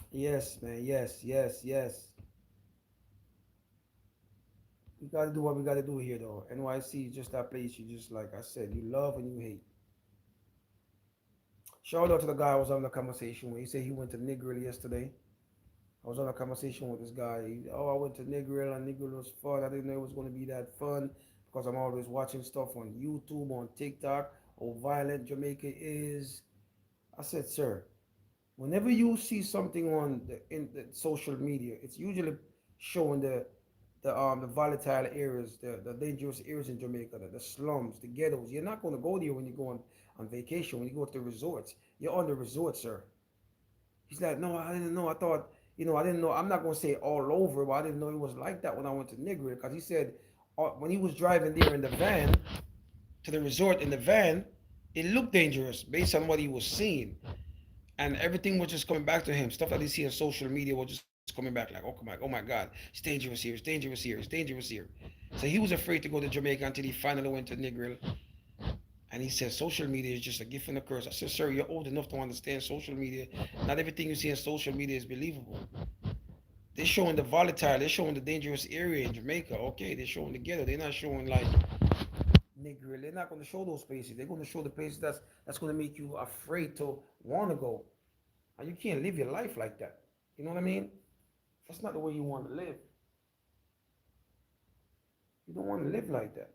Yes, man. Yes, yes, yes. We gotta do what we gotta do here, though. NYC is just that place you just, like I said, you love and you hate. Shout out to the guy I was having a conversation with. He said he went to Negril yesterday. I was on a conversation with this guy. I went to Negril and Negril was fun. I didn't know it was going to be that fun because I'm always watching stuff on YouTube, on TikTok, how violent Jamaica is. I said, sir, whenever you see something on the social media, it's usually showing the volatile areas, the dangerous areas in Jamaica, the slums, the ghettos. You're not going to go there when you go on vacation, when you go to the resorts. You're on the resort, sir. He's like, no, I didn't know. I thought, I didn't know. I'm not going to say all over, but I didn't know it was like that when I went to Negril. Because he said when he was driving there in the van, to the resort in the van, it looked dangerous based on what he was seeing. And everything was just coming back to him. Stuff that he see on social media was just coming back like, oh my God, it's dangerous here, it's dangerous here, it's dangerous here. So he was afraid to go to Jamaica until he finally went to Negril. And he said, social media is just a gift and a curse. I said, sir, you're old enough to understand social media. Not everything you see on social media is believable. They're showing the volatile, they're showing the dangerous area in Jamaica. Okay, they're showing the ghetto. They're not showing like Negril. They're not going to show those places. They're going to show the places that's going to make you afraid to want to go. And you can't live your life like that. You know what I mean? That's not the way you want to live. You don't want to live like that.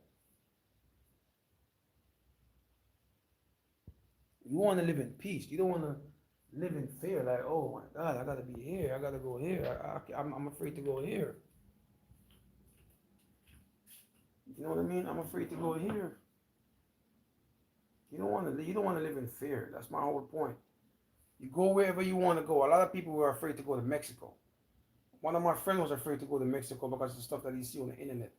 You want to live in peace. You don't want to live in fear. Like, oh my God, I got to be here. I got to go here. I'm afraid to go here. You know what I mean? I'm afraid to go here. You don't want to. You don't want to live in fear. That's my whole point. You go wherever you want to go. A lot of people were afraid to go to Mexico. One of my friends was afraid to go to Mexico because of the stuff that he see on the internet.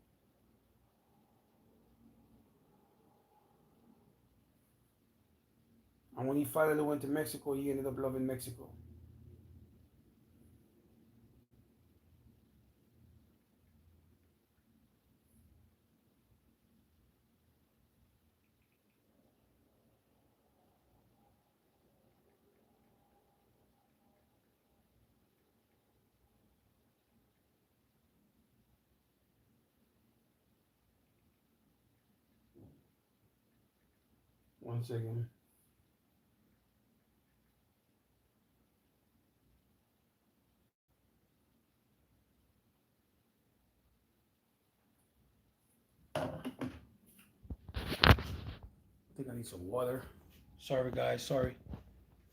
And when he finally went to Mexico, he ended up loving Mexico. One second. I think I need some water. Sorry, guys. Sorry.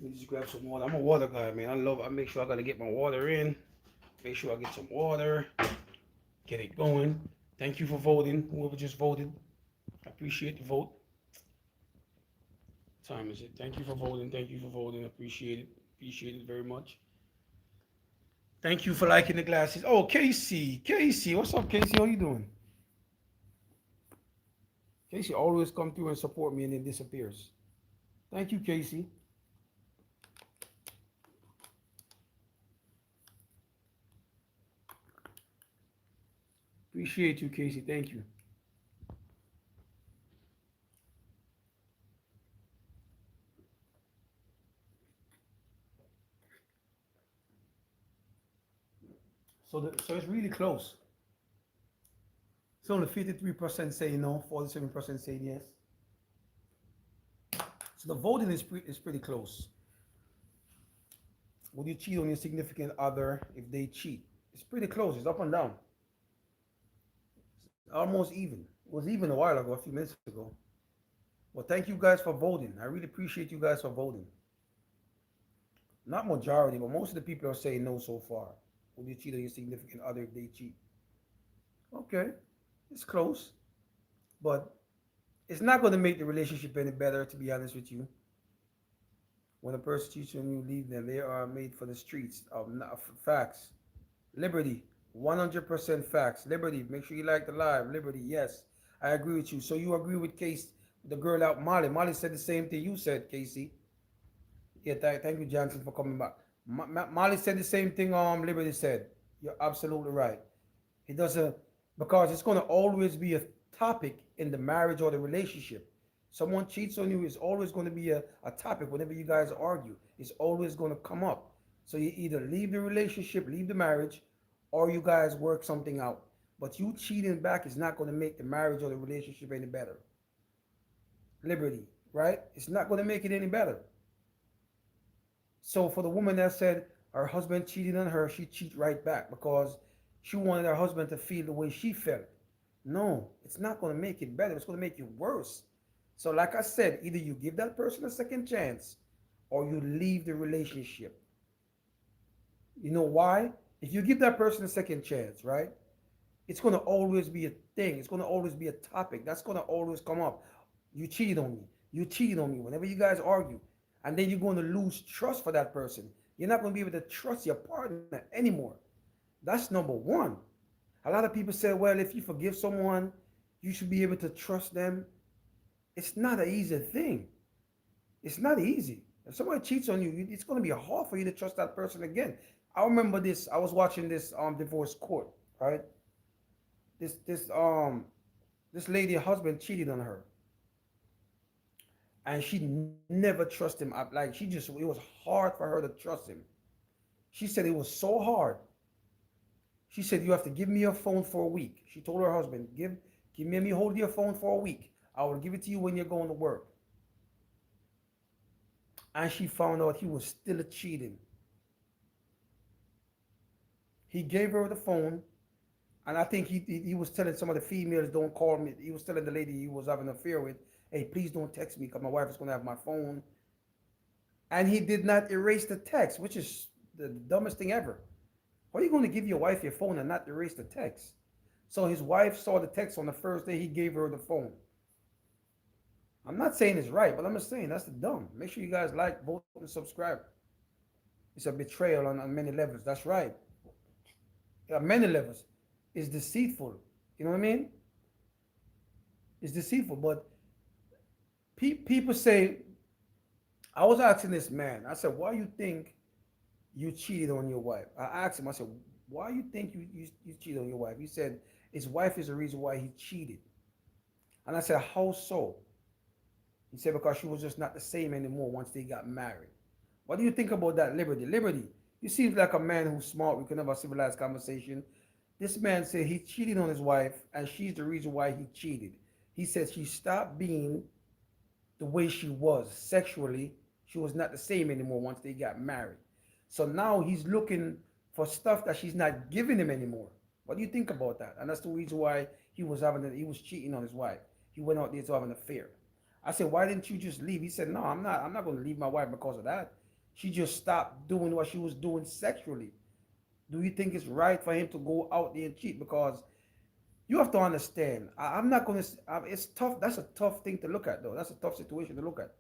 Let me just grab some water. I'm a water guy, man. I make sure I got to get my water in. Make sure I get some water. Get it going. Thank you for voting. Whoever just voted. I appreciate the vote. What time is it? Thank you for voting. Thank you for voting. Appreciate it. Appreciate it very much. Thank you for liking the glasses. Oh, Casey. Casey. What's up, Casey? How you doing? Casey always come through and support me and then disappears. Thank you, Casey. Appreciate you, Casey. Thank you. So it's really close. It's only 53% saying no, 47% saying yes. So the voting is pretty close. Would you cheat on your significant other if they cheat? It's pretty close. It's up and down. It's almost even. It was even a while ago, a few minutes ago. Well, thank you guys for voting. I really appreciate you guys for voting. Not majority, but most of the people are saying no so far. Would you cheat on your significant other if they cheat? Okay, it's close, but it's not going to make the relationship any better, to be honest with you. When a person cheats on you, leave them. They are made for the streets. Facts. Liberty. 100% facts. Liberty. Make sure you like the live. Liberty. Yes. I agree with you. So you agree with Case, the girl out Molly. Molly said the same thing you said, Casey. Yeah, thank you, Johnson, for coming back. Molly said the same thing Liberty said. You're absolutely right. It doesn't, because it's going to always be a topic in the marriage or the relationship. Someone cheats on you, is always going to be a topic whenever you guys argue. It's always going to come up. So you either leave the relationship, leave the marriage, or you guys work something out. But you cheating back is not going to make the marriage or the relationship any better. Liberty, right? It's not going to make it any better. So for the woman that said her husband cheated on her, she cheat right back because she wanted her husband to feel the way she felt. No, it's not going to make it better. It's going to make it worse. So like I said, either you give that person a second chance or you leave the relationship. You know why? If you give that person a second chance, right? It's going to always be a thing. It's going to always be a topic. That's going to always come up. You cheated on me. You cheated on me. Whenever you guys argue, and then you're going to lose trust for that person. You're not going to be able to trust your partner anymore. That's number one. A lot of people say, well, if you forgive someone, you should be able to trust them. It's not an easy thing. It's not easy. If somebody cheats on you, it's going to be hard for you to trust that person again. I remember this. I was watching this divorce court, right? This this um this lady husband cheated on her, and she never trusted him. Like she just it was hard for her to trust him. She said it was so hard. She said you have to give me your phone for a week. She told her husband, give me hold your phone for a week. I will give it to you when you're going to work. And she found out he was still cheating. He gave her the phone, and I think he was telling some of the females, don't call me. He was telling the lady he was having an affair with, hey, please don't text me because my wife is going to have my phone. And he did not erase the text, which is the dumbest thing ever. Why are you going to give your wife your phone and not erase the text? So his wife saw the text on the first day he gave her the phone. I'm not saying it's right, but I'm just saying that's the dumb. Make sure you guys like, vote, and subscribe. It's a betrayal on many levels. That's right. On many levels. It's deceitful. You know what I mean? It's deceitful. But people say, I was asking this man, I said, why you think you cheated on your wife? I asked him, I said, why you think you cheated on your wife? He said, his wife is the reason why he cheated. And I said, how so? He said, because she was just not the same anymore once they got married. What do you think about that, Liberty? Liberty, you seem like a man who's smart. We can have a civilized conversation. This man said he cheated on his wife, and she's the reason why he cheated. He said she stopped being the way she was sexually. She was not the same anymore once they got married. So now he's looking for stuff that she's not giving him anymore. What do you think about that? And that's the reason why he was cheating on his wife. He went out there to have an affair. I said, why didn't you just leave? He said, no, I'm not going to leave my wife because of that. She just stopped doing what she was doing sexually. Do you think it's right for him to go out there and cheat? Because you have to understand, I'm not going to, it's tough. That's a tough thing to look at, though. That's a tough situation to look at.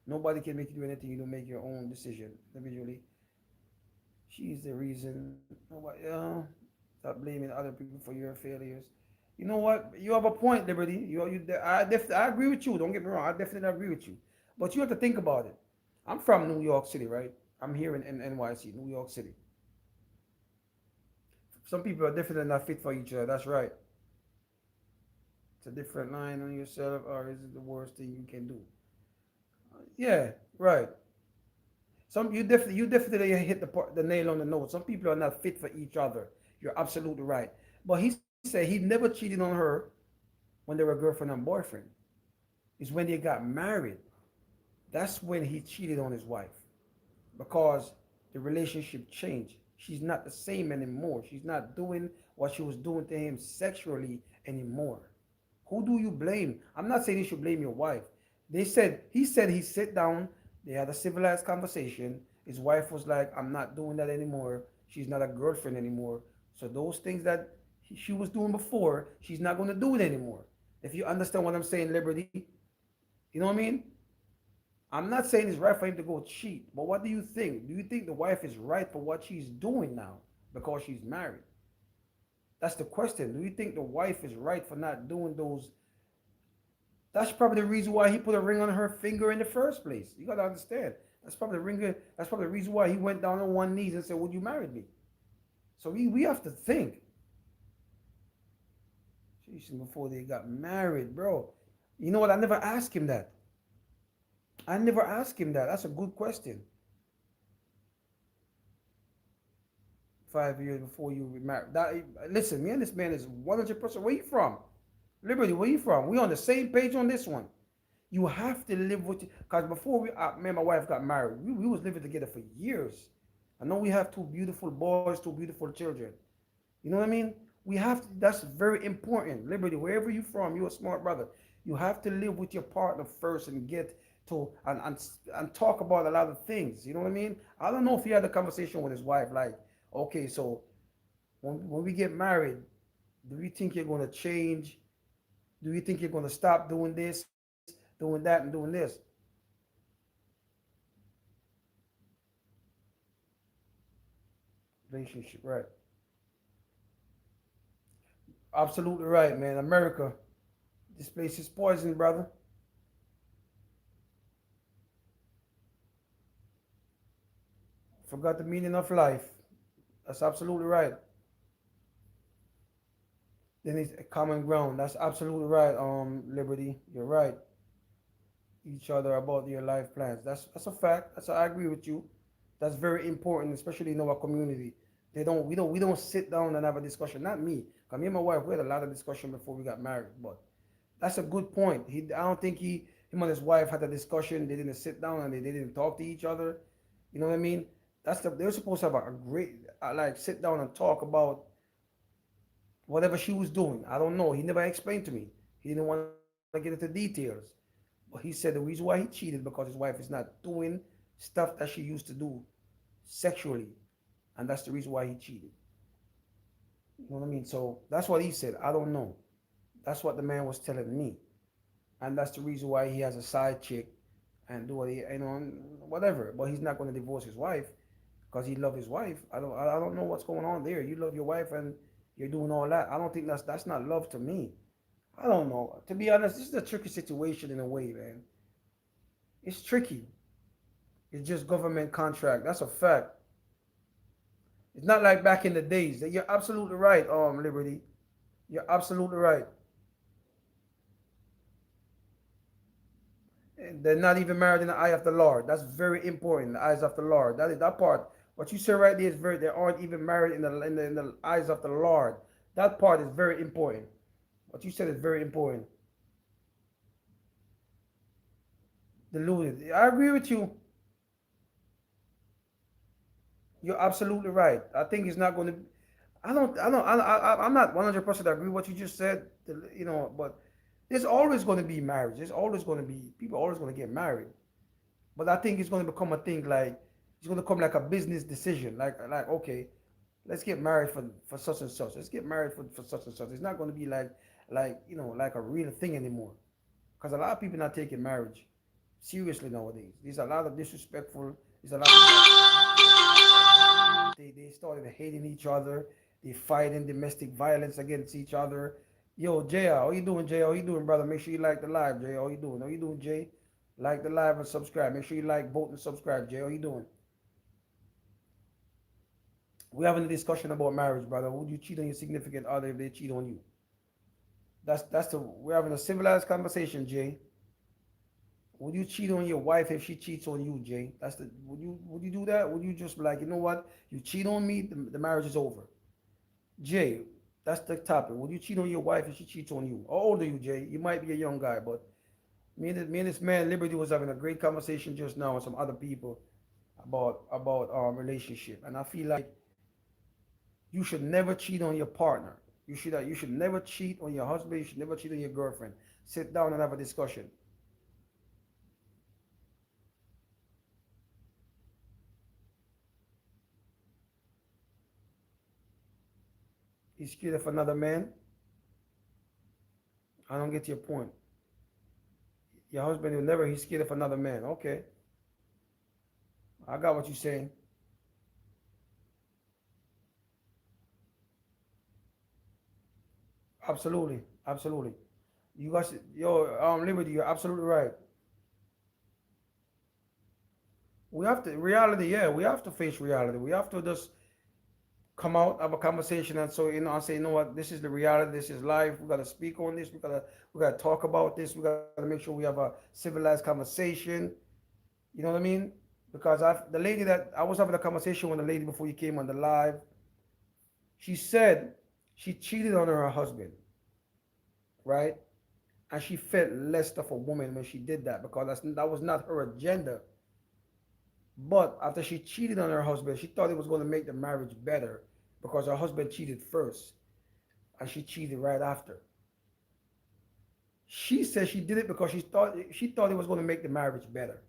Nobody can make you do anything. You don't make your own decision individually. She's the reason. Nobody, stop blaming other people for your failures. You know what? You have a point, Liberty. I agree with you. Don't get me wrong. I definitely agree with you. But you have to think about it. I'm from New York City, right? I'm here in NYC, New York City. Some people are different and not fit for each other. That's right. It's a different line on yourself, or is it the worst thing you can do? Yeah, right. You definitely hit the nail on the nose. Some people are not fit for each other. You're absolutely right. But he said he never cheated on her when they were girlfriend and boyfriend. It's when they got married. That's when he cheated on his wife because the relationship changed. She's not the same anymore. She's not doing what she was doing to him sexually anymore. Who do you blame? I'm not saying you should blame your wife. He said he sat down, they had a civilized conversation. His wife was like, I'm not doing that anymore. She's not a girlfriend anymore. So those things that she was doing before, she's not going to do it anymore. If you understand what I'm saying, Liberty, you know what I mean? I'm not saying it's right for him to go cheat, but what do you think? Do you think the wife is right for what she's doing now because she's married? That's the question. Do you think the wife is right for not doing those? That's probably the reason why he put a ring on her finger in the first place. You gotta understand. That's probably the reason why he went down on one knee and said, "Would you marry me?" So we have to think. Jeez, before they got married, bro. You know what? I never asked him that. I never asked him that. That's a good question. 5 years before you married. Listen, me and this man is 100%. Where you from? Liberty, where you from? We on the same page on this one. You have to live with, because before me and my wife got married, we was living together for years. I know we have two beautiful boys, two beautiful children. You know what I mean? We have to, that's very important. Liberty, wherever you from, you're a smart brother. You have to live with your partner first and get to and talk about a lot of things. You know what I mean? I don't know if he had a conversation with his wife, like, okay, so when we get married, do you think you're gonna change? Do you think you're gonna stop doing this, doing that, and doing this? Relationship, right? Absolutely right, man. America, this place is poison, brother. Forgot the meaning of life. That's absolutely right. Then it's a common ground. That's absolutely right. Liberty, you're right. Each other about their life plans. That's a fact. I agree with you. That's very important, especially in our community. We don't sit down and have a discussion. Not me. Cause me and my wife we had a lot of discussion before we got married. But that's a good point. I don't think him and his wife had a discussion. They didn't sit down and they didn't talk to each other. You know what I mean? They're supposed to have a great like sit down and talk about whatever she was doing. I don't know. He never explained to me. He didn't want to get into details. But he said the reason why he cheated because his wife is not doing stuff that she used to do sexually, and that's the reason why he cheated. You know what I mean? So that's what he said. I don't know. That's what the man was telling me, and that's the reason why he has a side chick and do what he, whatever. But he's not going to divorce his wife because he loves his wife. I don't know what's going on there. You love your wife and you're doing all that. I don't think that's not love to me. I don't know. To be honest, this is a tricky situation in a way, man. It's tricky. It's just government contract. That's a fact. It's not like back in the days. You're absolutely right, Liberty. You're absolutely right. They're not even married in the eye of the Lord. That's very important. The eyes of the Lord. That is that part. What you said right there is very. They aren't even married in the eyes of the Lord. That part is very important. What you said is very important. Deluded. I agree with you. You're absolutely right. I think it's not going to. I'm not 100% agree with what you just said. But there's always going to be marriage. There's always going to be people always going to get married. But I think it's going to become a thing like it's going to come like a business decision. Like okay, let's get married for such and such. Let's get married for such and such. It's not going to be like a real thing anymore. Because a lot of people not taking marriage seriously nowadays. There's a lot of disrespectful. There's a lot of they started hating each other. They fighting domestic violence against each other. Yo, Jay, how you doing, Jay? How you doing, brother? Make sure you like the live, Jay. How you doing? How you doing, Jay? Like the live and subscribe. Make sure you like, vote, and subscribe, Jay. How you doing? We're having a discussion about marriage, brother. Would you cheat on your significant other if they cheat on you? We're having a civilized conversation, Jay. Would you cheat on your wife if she cheats on you, Jay? Would you do that? Would you just be like, you know what? You cheat on me, the marriage is over. Jay, that's the topic. Would you cheat on your wife if she cheats on you? How old are you, Jay? You might be a young guy, but me and this man Liberty was having a great conversation just now with some other people about relationship, and I feel like you should never cheat on your partner. You should never cheat on your husband. You should never cheat on your girlfriend. Sit down and have a discussion. He's scared of another man. I don't get your point. Your husband will never. He's scared of another man. Okay, I got what you're saying. Absolutely, absolutely. You guys, yo, Liberty, you're absolutely right. We have to reality. Yeah, we have to face reality. We have to just come out, have a conversation, and so I say, you know what, this is the reality. This is life. We gotta speak on this. We gotta talk about this. We gotta make sure we have a civilized conversation. You know what I mean? Because the lady that I was having a conversation with the lady before you came on the live, She said she cheated on her husband, right? And she felt less of a woman when she did that because that was not her agenda. But after she cheated on her husband, she thought it was going to make the marriage better because her husband cheated first and she cheated right after. She said she did it because she thought it was going to make the marriage better.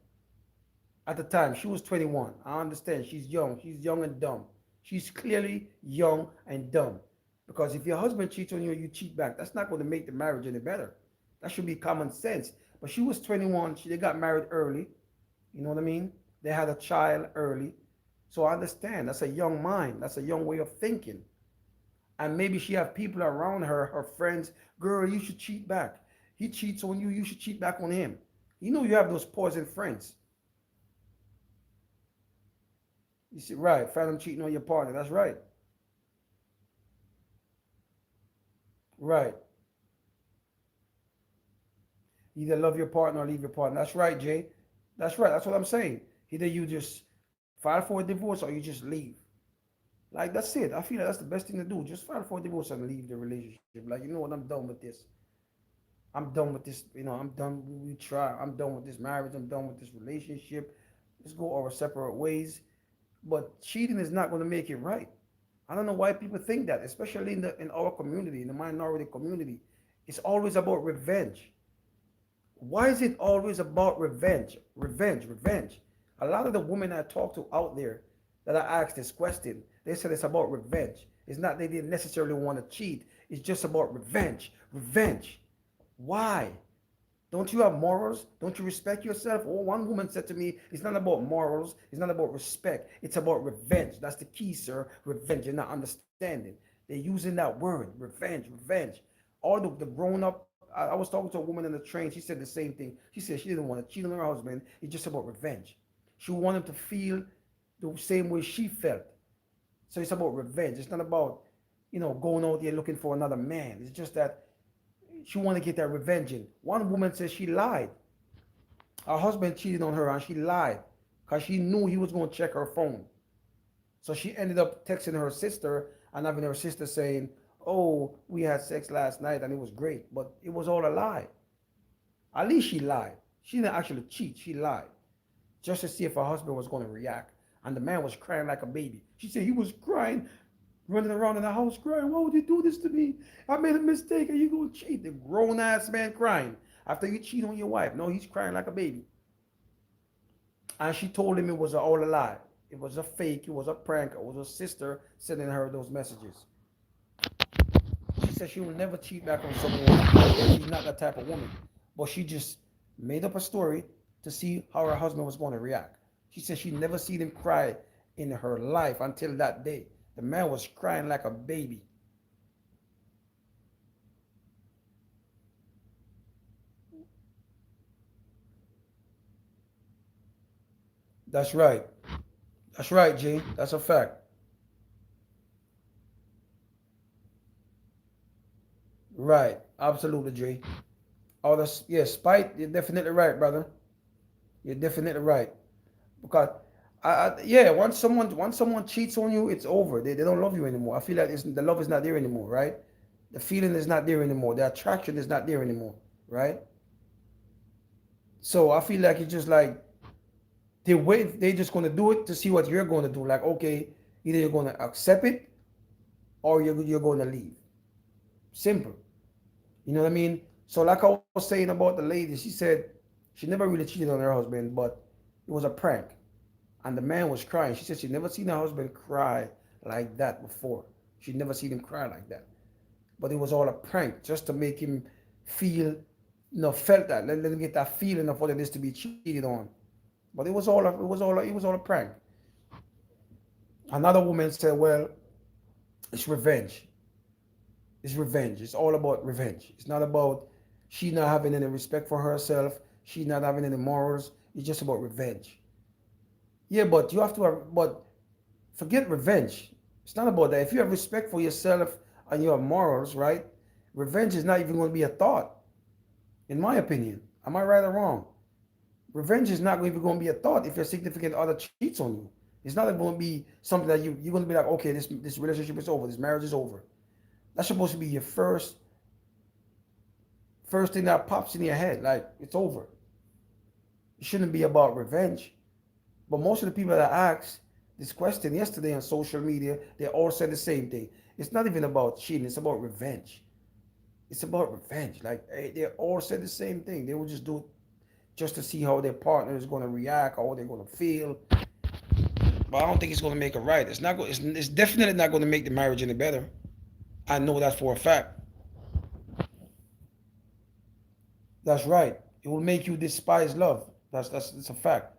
At the time, she was 21. I understand she's young. She's young and dumb. She's clearly young and dumb. Because if your husband cheats on you and you cheat back, that's not going to make the marriage any better. That should be common sense. But she was 21. They got married early. You know what I mean? They had a child early. So I understand. That's a young mind. That's a young way of thinking. And maybe she have people around her, her friends, girl, you should cheat back. He cheats on you, you should cheat back on him. You know you have those poison friends. You see, right, phantom cheating on your partner. That's right. Right. Either love your partner or leave your partner. That's right, Jay. That's right. That's what I'm saying. Either you just file for a divorce or you just leave. Like that's it. I feel like that's the best thing to do. Just file for a divorce and leave the relationship. Like, you know what, I'm done with this. I'm done with this, I'm done. We try. I'm done with this marriage. I'm done with this relationship. Let's go our separate ways. But cheating is not going to make it right. I don't know why people think that, especially in our community, in the minority community. It's always about revenge. Why is it always about revenge? Revenge, revenge. A lot of the women I talk to out there that I asked this question, they said it's about revenge. It's not they didn't necessarily want to cheat. It's just about revenge. Revenge. Why? Don't you have morals? Don't you respect yourself? Oh, one woman said to me, it's not about morals. It's not about respect. It's about revenge. That's the key, sir. Revenge. You're not understanding. They're using that word, revenge, revenge. All the grown up, I was talking to a woman on the train. She said the same thing. She said she didn't want to cheat on her husband. It's just about revenge. She wanted him to feel the same way she felt. So it's about revenge. It's not about, going out there looking for another man. It's just that she wanted to get that revenge in. One woman says she lied. Her husband cheated on her and she lied because she knew he was going to check her phone. So she ended up texting her sister and having her sister saying, oh, we had sex last night and it was great. But it was all a lie. At least she lied. She didn't actually cheat. She lied just to see if her husband was going to react. And the man was crying like a baby. She said he was crying, running around in the house crying, why would you do this to me? I made a mistake and you gonna cheat. The grown ass man crying after you cheat on your wife. No, he's crying like a baby. And she told him it was all a lie. It was a fake, it was a prank, it was her sister sending her those messages. She said she will never cheat back on someone. She's not that type of woman. But she just made up a story to see how her husband was going to react. She said she never seen him cry in her life until that day. The man was crying like a baby. That's right. That's right, G. That's a fact. Right. Absolutely, G. Oh, that's yeah. Spite. You're definitely right, brother. You're definitely right. Because, yeah, once someone cheats on you, it's over. They don't love you anymore. I feel like the love is not there anymore, right? The feeling is not there anymore. The attraction is not there anymore, right? So I feel like it's just like they're just gonna do it to see what you're gonna do. Like, okay, either you're gonna accept it or you're gonna leave. Simple. You know what I mean? So like I was saying about the lady, she said she never really cheated on her husband, but it was a prank. And the man was crying. She said she never seen her husband cry like that before. She'd never seen him cry like that. But it was all a prank just to make him feel, felt that. Let him get that feeling of what it is to be cheated on. But it was all a prank. Another woman said, well, it's revenge. It's revenge. It's all about revenge. It's not about she not having any respect for herself. She not having any morals. It's just about revenge. Yeah, but you have to but forget revenge. It's not about that. If you have respect for yourself and your morals, right? Revenge is not even going to be a thought, in my opinion. Am I right or wrong? Revenge is not even going to be a thought if your significant other cheats on you. It's not going to be something that you're going to be like, okay, this relationship is over, this marriage is over. That's supposed to be your first thing that pops in your head, like it's over. It shouldn't be about revenge. But most of the people that asked this question yesterday on social media, they all said the same thing. It's not even about cheating, it's about revenge. It's about revenge. Like they all said the same thing. They would just do it just to see how their partner is going to react, how they're going to feel. But I don't think it's going to make it right. It's not. It's definitely not going to make the marriage any better. I know that for a fact. That's right. It will make you despise love. That's a fact.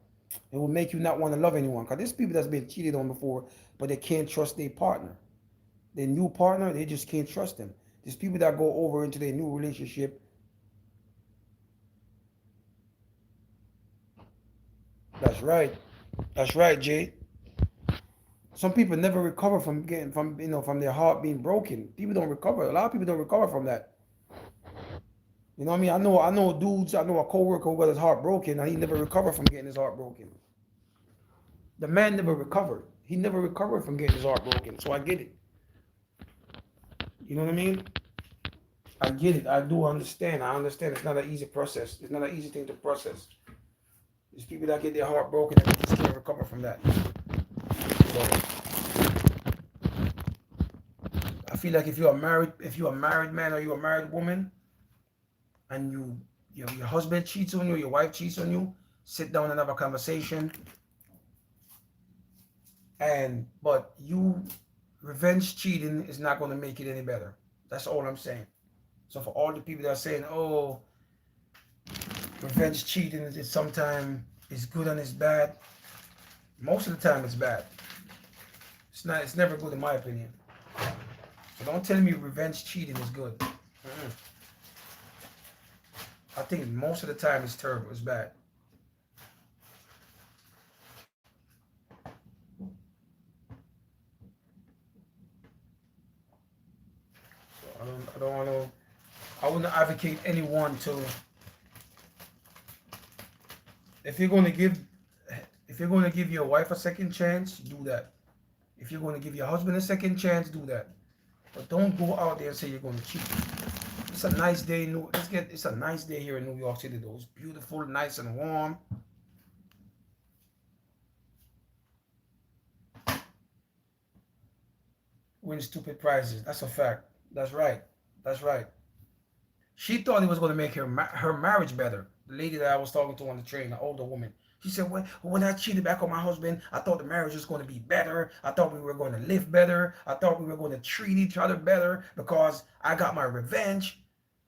It will make you not want to love anyone. Because there's people that's been cheated on before, but they can't trust their partner. Their new partner, they just can't trust them. There's people that go over into their new relationship. That's right. That's right, Jay. Some people never recover from getting from their heart being broken. People don't recover. A lot of people don't recover from that. You know what I mean? I know dudes. I know a coworker who got his heart broken, and he never recovered from getting his heart broken. The man never recovered. He never recovered from getting his heart broken. So I get it. You know what I mean? I get it. I do understand. I understand. It's not an easy process. It's not an easy thing to process. There's people that get their heart broken and they just can't recover from that. So I feel like if you're a married man or you're a married woman, and your husband cheats on you, your wife cheats on you, sit down and have a conversation. But you revenge cheating is not going to make it any better. That's all I'm saying. So for all the people that are saying, oh, revenge cheating is sometimes it's good and it's bad. Most of the time it's bad. It's not. It's never good in my opinion. So don't tell me revenge cheating is good. Mm-mm. I think most of the time it's terrible. It's bad. So I don't. I don't want to. I wouldn't advocate anyone to. If you're going to give, if you're going to give your wife a second chance, do that. If you're going to give your husband a second chance, do that. But don't go out there and say you're going to cheat. It's a nice day. It's a nice day here in New York City. Though it's beautiful, nice and warm. Win stupid prizes. That's a fact. That's right. That's right. She thought it was going to make her marriage better. The lady that I was talking to on the train, an older woman. She said, when I cheated back on my husband, I thought the marriage was going to be better. I thought we were going to live better. I thought we were going to treat each other better because I got my revenge.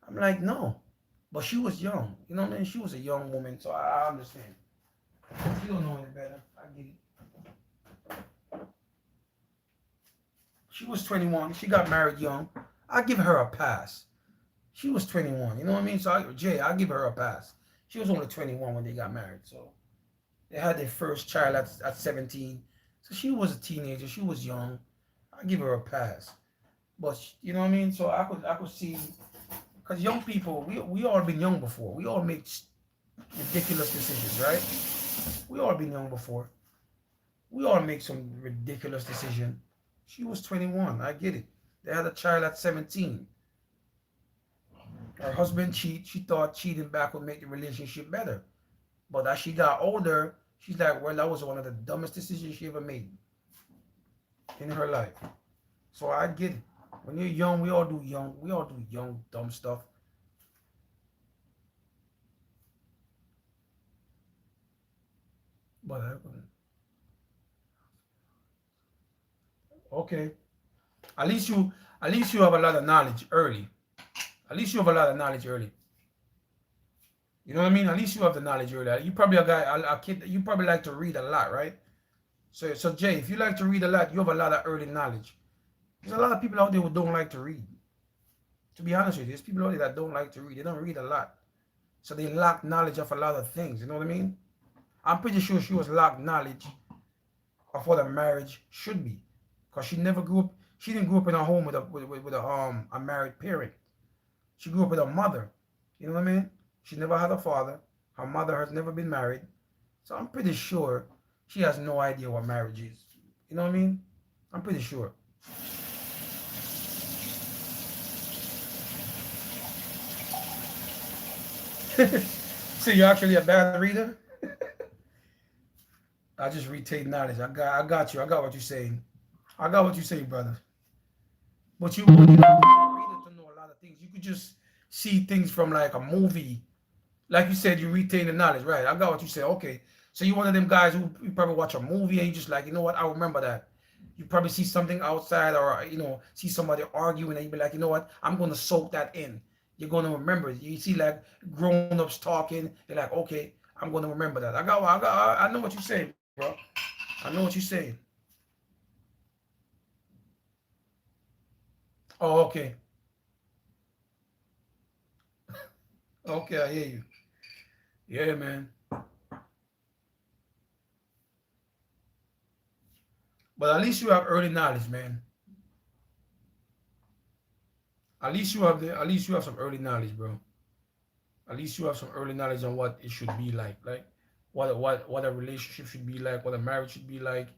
I'm like, no. But she was young. You know what I mean? She was a young woman, so I understand. She don't know any better. I get it. She was 21. She got married young. I give her a pass. She was 21. You know what I mean? So I'll give her a pass. She was only 21 when they got married. So they had their first child at 17. So she was a teenager. She was young. I give her a pass. But you know what I mean? So I could see, because young people, we all been young before. We all make ridiculous decisions, right? We all been young before. We all make some ridiculous decision. She was 21. I get it. They had a child at 17. Her husband cheat. She thought cheating back would make the relationship better. But as she got older, she's like, well, that was one of the dumbest decisions she ever made in her life. So I get it. When you're young, we all do young, dumb stuff. But okay, at least you have a lot of knowledge early. At least you have a lot of knowledge early. You know what I mean? At least you have the knowledge early. You probably a kid. You probably like to read a lot, right? So Jay, if you like to read a lot, you have a lot of early knowledge. There's a lot of people out there who don't like to read. To be honest with you, there's people out there that don't like to read. They don't read a lot. So they lack knowledge of a lot of things. You know what I mean? I'm pretty sure she was lack knowledge of what a marriage should be. Because she never grew up, she didn't grow up in a home with a married parent. She grew up with a mother. You know what I mean? She never had a father. Her mother has never been married. So I'm pretty sure She has no idea what marriage is. You know what I mean? I'm pretty sure. So you're actually a bad reader? I just retain knowledge. I got you. I got what you're saying. I got what you're saying, brother. But you don't need a reader to know a lot of things. You could just see things from like a movie. Like you said, you retain the knowledge, right? I got what you said. Okay. So you're one of them guys who you probably watch a movie and you just like, you know what? I remember that. You probably see something outside or, see somebody arguing and you be like, you know what? I'm going to soak that in. You're going to remember it. You see like grown-ups talking. You're like, okay, I'm going to remember that. I know what you're saying, bro. I know what you're saying. Oh, okay. Okay, I hear you. Yeah, man. But at least you have early knowledge, man. At least you have some early knowledge, bro. At least you have some early knowledge on what it should be like what a relationship should be like, what a marriage should be like.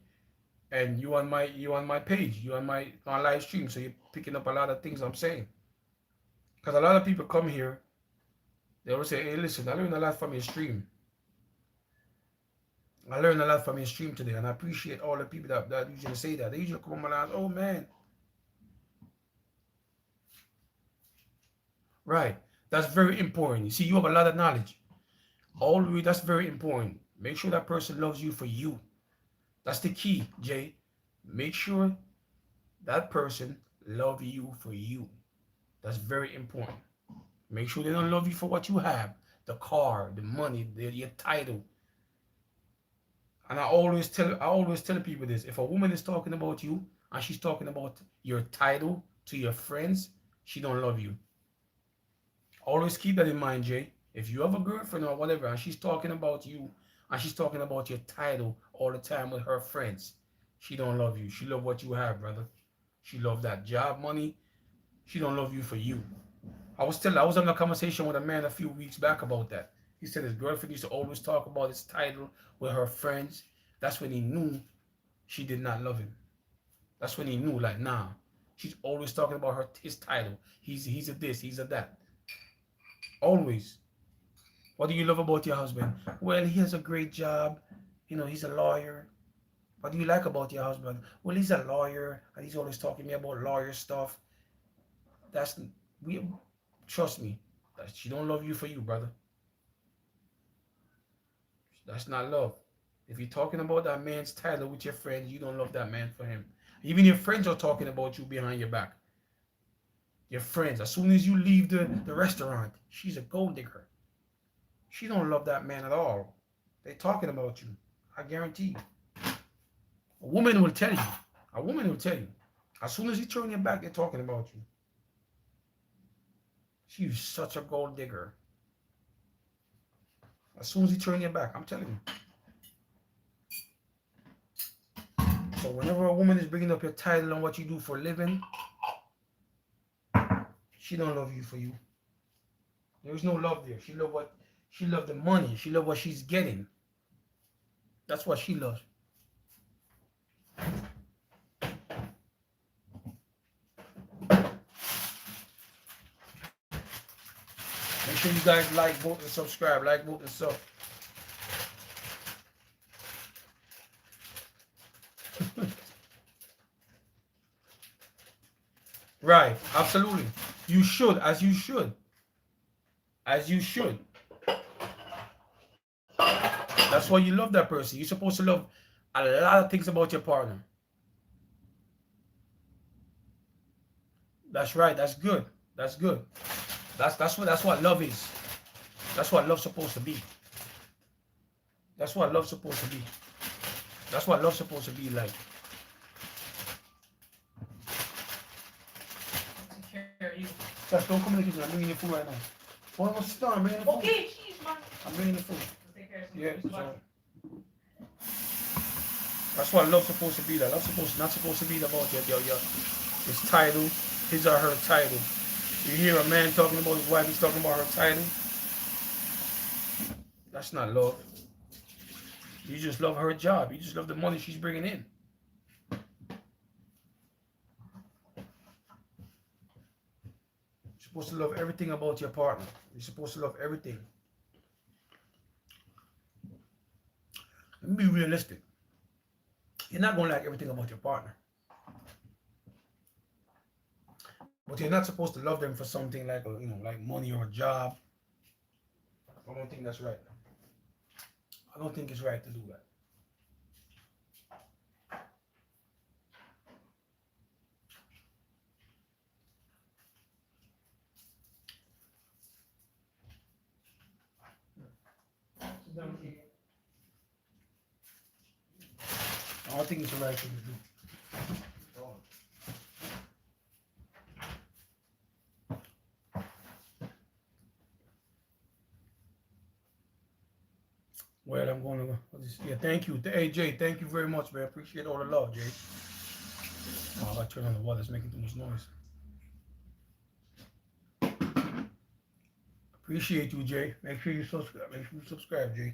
And you on my page, you on live stream, so you're picking up a lot of things I'm saying. Because a lot of people come here, they always say, hey, listen, I learned a lot from your stream. I learned a lot from your stream today, and I appreciate all the people that usually say that. They usually come on and ask, oh man, right. That's very important. You see, you have a lot of knowledge. Always, that's very important. Make sure that person loves you for you. That's the key, Jay. Make sure that person love you for you. That's very important. Make sure they don't love you for what you have, the car, the money, your title. And I always tell people this: if a woman is talking about you and she's talking about your title to your friends, she don't love you. Always keep that in mind, Jay. If you have a girlfriend or whatever, and she's talking about you, and she's talking about your title all the time with her friends, she don't love you. She love what you have, brother. She love that job money. She don't love you for you. I was having a conversation with a man a few weeks back about that. He said his girlfriend used to always talk about his title with her friends. That's when he knew she did not love him. That's when he knew, like, nah. She's always talking about his title. He's a this, he's a that. Always. What do you love about your husband? Well, he has a great job. He's a lawyer. What do you like about your husband? Well, he's a lawyer, and he's always talking to me about lawyer stuff. That's we. Trust me, she don't love you for you, brother. That's not love. If you're talking about that man's title with your friends, you don't love that man for him. Even your friends are talking about you behind your back. Your friends, as soon as you leave the restaurant, she's a gold digger. She don't love that man at all. They're talking about you. I guarantee you. A woman will tell you. A woman will tell you. As soon as you turn your back, they're talking about you. She's such a gold digger. As soon as you turn your back, I'm telling you. So whenever a woman is bringing up your title and what you do for a living, she don't love you for you. There's no love there. She love the money. She love what she's getting. That's what she loves. Make sure you guys like, vote, and subscribe. Like, vote, and sub. Right. Absolutely. You should, as you should. As you should. That's why you love that person. You're supposed to love a lot of things about your partner. That's right. That's good. That's good. That's what love is. That's what love's supposed to be. That's what love's supposed to be. That's what love's supposed to be like. Take care of you. Just don't come in the kitchen. I'm bringing your food right now. Well, what's the I'm bringing the food. Okay, jeez, man. I'm bringing the food. Yeah, so that's what love's supposed to be like. Love's not supposed to be about his title, his or her title. You hear a man talking about his wife, he's talking about her title. That's not love. You just love her job. You just love the money she's bringing in. You're supposed to love everything about your partner. You're supposed to love everything. Let me be realistic. You're not going to like everything about your partner. But you're not supposed to love them for something like, like money or a job. I don't think that's right. I don't think it's right to do that. I don't think it's the right thing to do. Well, I'm going to go. Yeah, thank you. Hey, Jay, thank you very much, man. Appreciate all the love, Jay. Oh, I got to turn on the water. It's making too much noise. Appreciate you, Jay. Make sure you subscribe. Make sure you subscribe, Jay.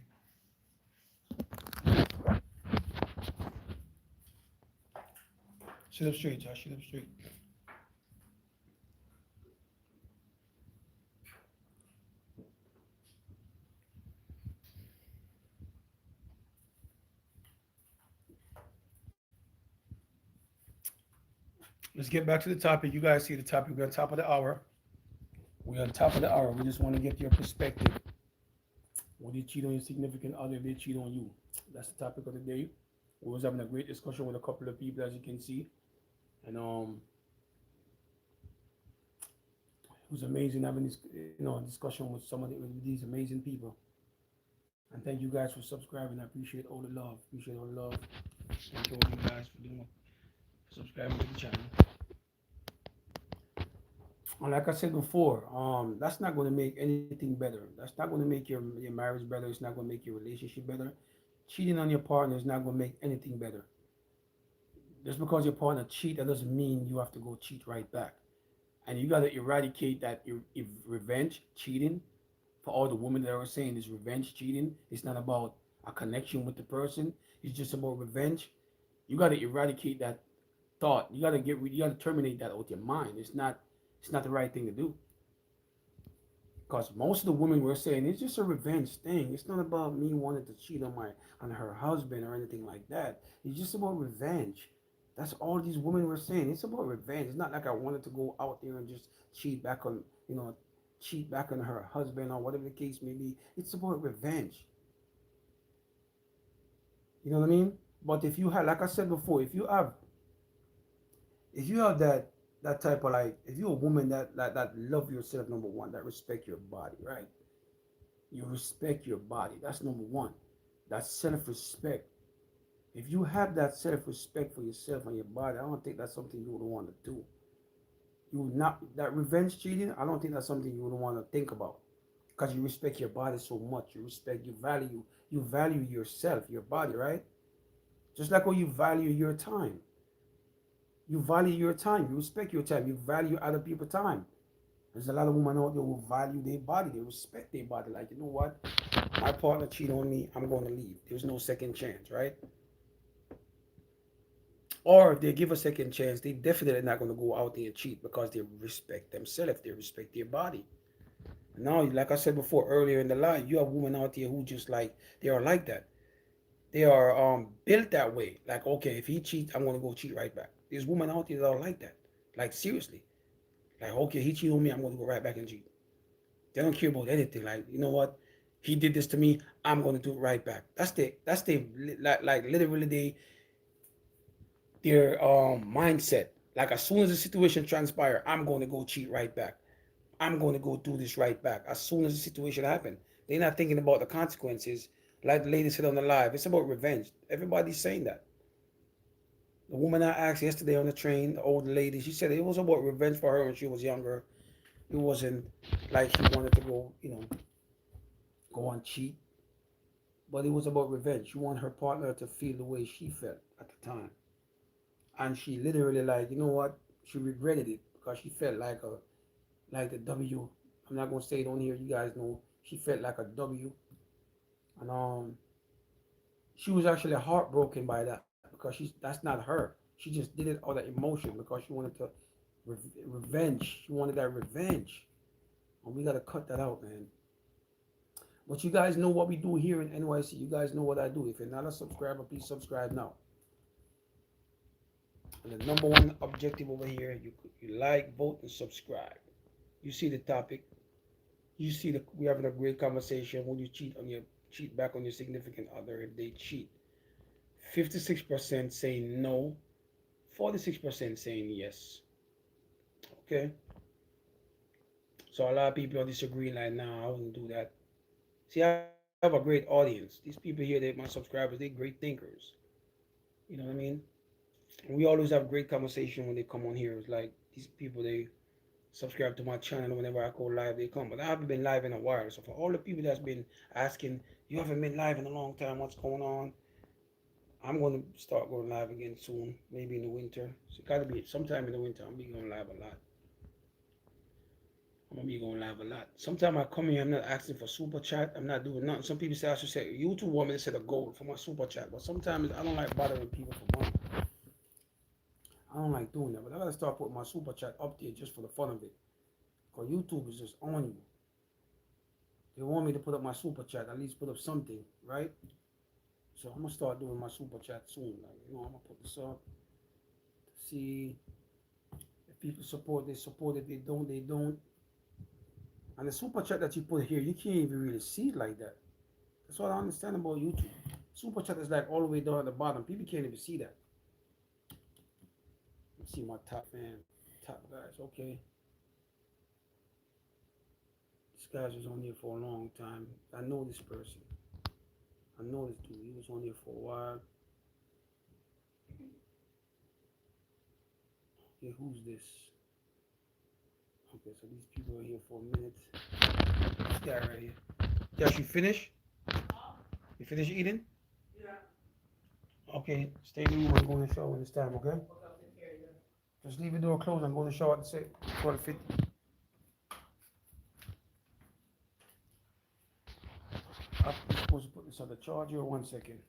Sit up straight, Josh. Sit up straight. Let's get back to the topic. You guys see the topic. We're on top of the hour. We're on top of the hour. We just want to get your perspective. Would you cheat on your significant other if they cheat on you? That's the topic of the day. We was having a great discussion with a couple of people, as you can see. And it was amazing having this, discussion with with these amazing people. And thank you guys for subscribing. I appreciate all the love. Appreciate all the love. Thank you all you guys for subscribing to the channel. And like I said before, that's not going to make anything better. That's not going to make your marriage better. It's not going to make your relationship better. Cheating on your partner is not going to make anything better. Just because your partner cheat, that doesn't mean you have to go cheat right back. And you got to eradicate that revenge cheating. For all the women that are saying this revenge cheating, it's not about a connection with the person. It's just about revenge. You got to eradicate that thought. You got to terminate that with your mind. It's not the right thing to do. Because most of the women were saying it's just a revenge thing. It's not about me wanting to cheat on her husband or anything like that. It's just about revenge. That's all these women were saying. It's about revenge. It's not like I wanted to go out there and just cheat back on her husband or whatever the case may be. It's about revenge. You know what I mean? But if you have, like I said before, if you have that type of, like, if you're a woman that love yourself, number one, that respect your body, right? You respect your body. That's number one. That's self-respect. If you have that self-respect for yourself and your body, I don't think that's something you would want to do. You would not, that revenge cheating, I don't think that's something you would want to think about. Because you respect your body so much. You value yourself, your body, right? Just like how you value your time. You value your time. You respect your time. You value other people's time. There's a lot of women out there who value their body. They respect their body. Like, you know what? My partner cheated on me. I'm going to leave. There's no second chance, right? Or if they give a second chance, they definitely not going to go out there and cheat because they respect themselves. They respect their body. Now, like I said before earlier in the live, you have women out there who just they are like that. They are built that way. Like, okay, if he cheats, I'm going to go cheat right back. There's women out there that are like that. Like, seriously. Like, okay, he cheated on me, I'm going to go right back and cheat. They don't care about anything. Like, you know what? He did this to me, I'm going to do it right back. That's literally their mindset. Like, as soon as the situation transpires, I'm going to go cheat right back. I'm going to go do this right back. As soon as the situation happens, they're not thinking about the consequences. Like the lady said on the live, it's about revenge. Everybody's saying that. The woman I asked yesterday on the train, the old lady, she said it was about revenge for her when she was younger. It wasn't like she wanted to go, go on cheat. But it was about revenge. She wanted her partner to feel the way she felt at the time. And she literally, like, you know what? She regretted it because she felt like the W. I'm not going to say it on here. You guys know. She felt like a W. And She was actually heartbroken by that because that's not her. She just did it out of emotion because she wanted to revenge. She wanted that revenge, and we gotta cut that out, man. But you guys know what we do here in NYC. You guys know what I do. If you're not a subscriber, please subscribe now. And the number one objective over here, you like, vote, and subscribe. You see the topic. You see we're having a great conversation. When you cheat back on your significant other if they cheat. 56% saying no, 46% saying yes. Okay? So a lot of people are disagreeing like, nah, I wouldn't do that. See, I have a great audience. These people here, my subscribers, they're great thinkers. You know what I mean? And we always have great conversation when they come on here. It's like these people, they subscribe to my channel whenever I go live, they come. But I haven't been live in a while. So for all the people that's been asking, you haven't been live in a long time, what's going on? I'm going to start going live again soon, maybe in the winter. So it got to be sometime in the winter. I'm going to be going live a lot. I'm gonna be going live a lot. Sometimes I come here, I'm not asking for super chat. I'm not doing nothing. Some people say I should say YouTube want me to set a goal for my super chat, but sometimes I don't like bothering people for money. I don't like doing that, but I gotta start putting my super chat up there just for the fun of it. Cause YouTube is just on you. They want me to put up my super chat, at least put up something, right? So I'm gonna start doing my super chat soon. Like, I'm gonna put this up. See if people support, they support. If they don't, they don't. And the super chat that you put here, you can't even really see it like that. That's what I understand about YouTube. Super chat is like all the way down at the bottom. People can't even see that. Let's see my top man, top guys. Okay, this guy was on here for a long time. I know this person. I know this dude. He was on here for a while. Okay, who's this? Okay, so these people are here for a minute. This guy right here. Josh, you finished? You finished eating? Okay, stay in the room. I'm going to the shower when it's time, okay? Just leave the door closed. I'm going to the shower at 12:50. I'm supposed to put this on the charger. 1 second.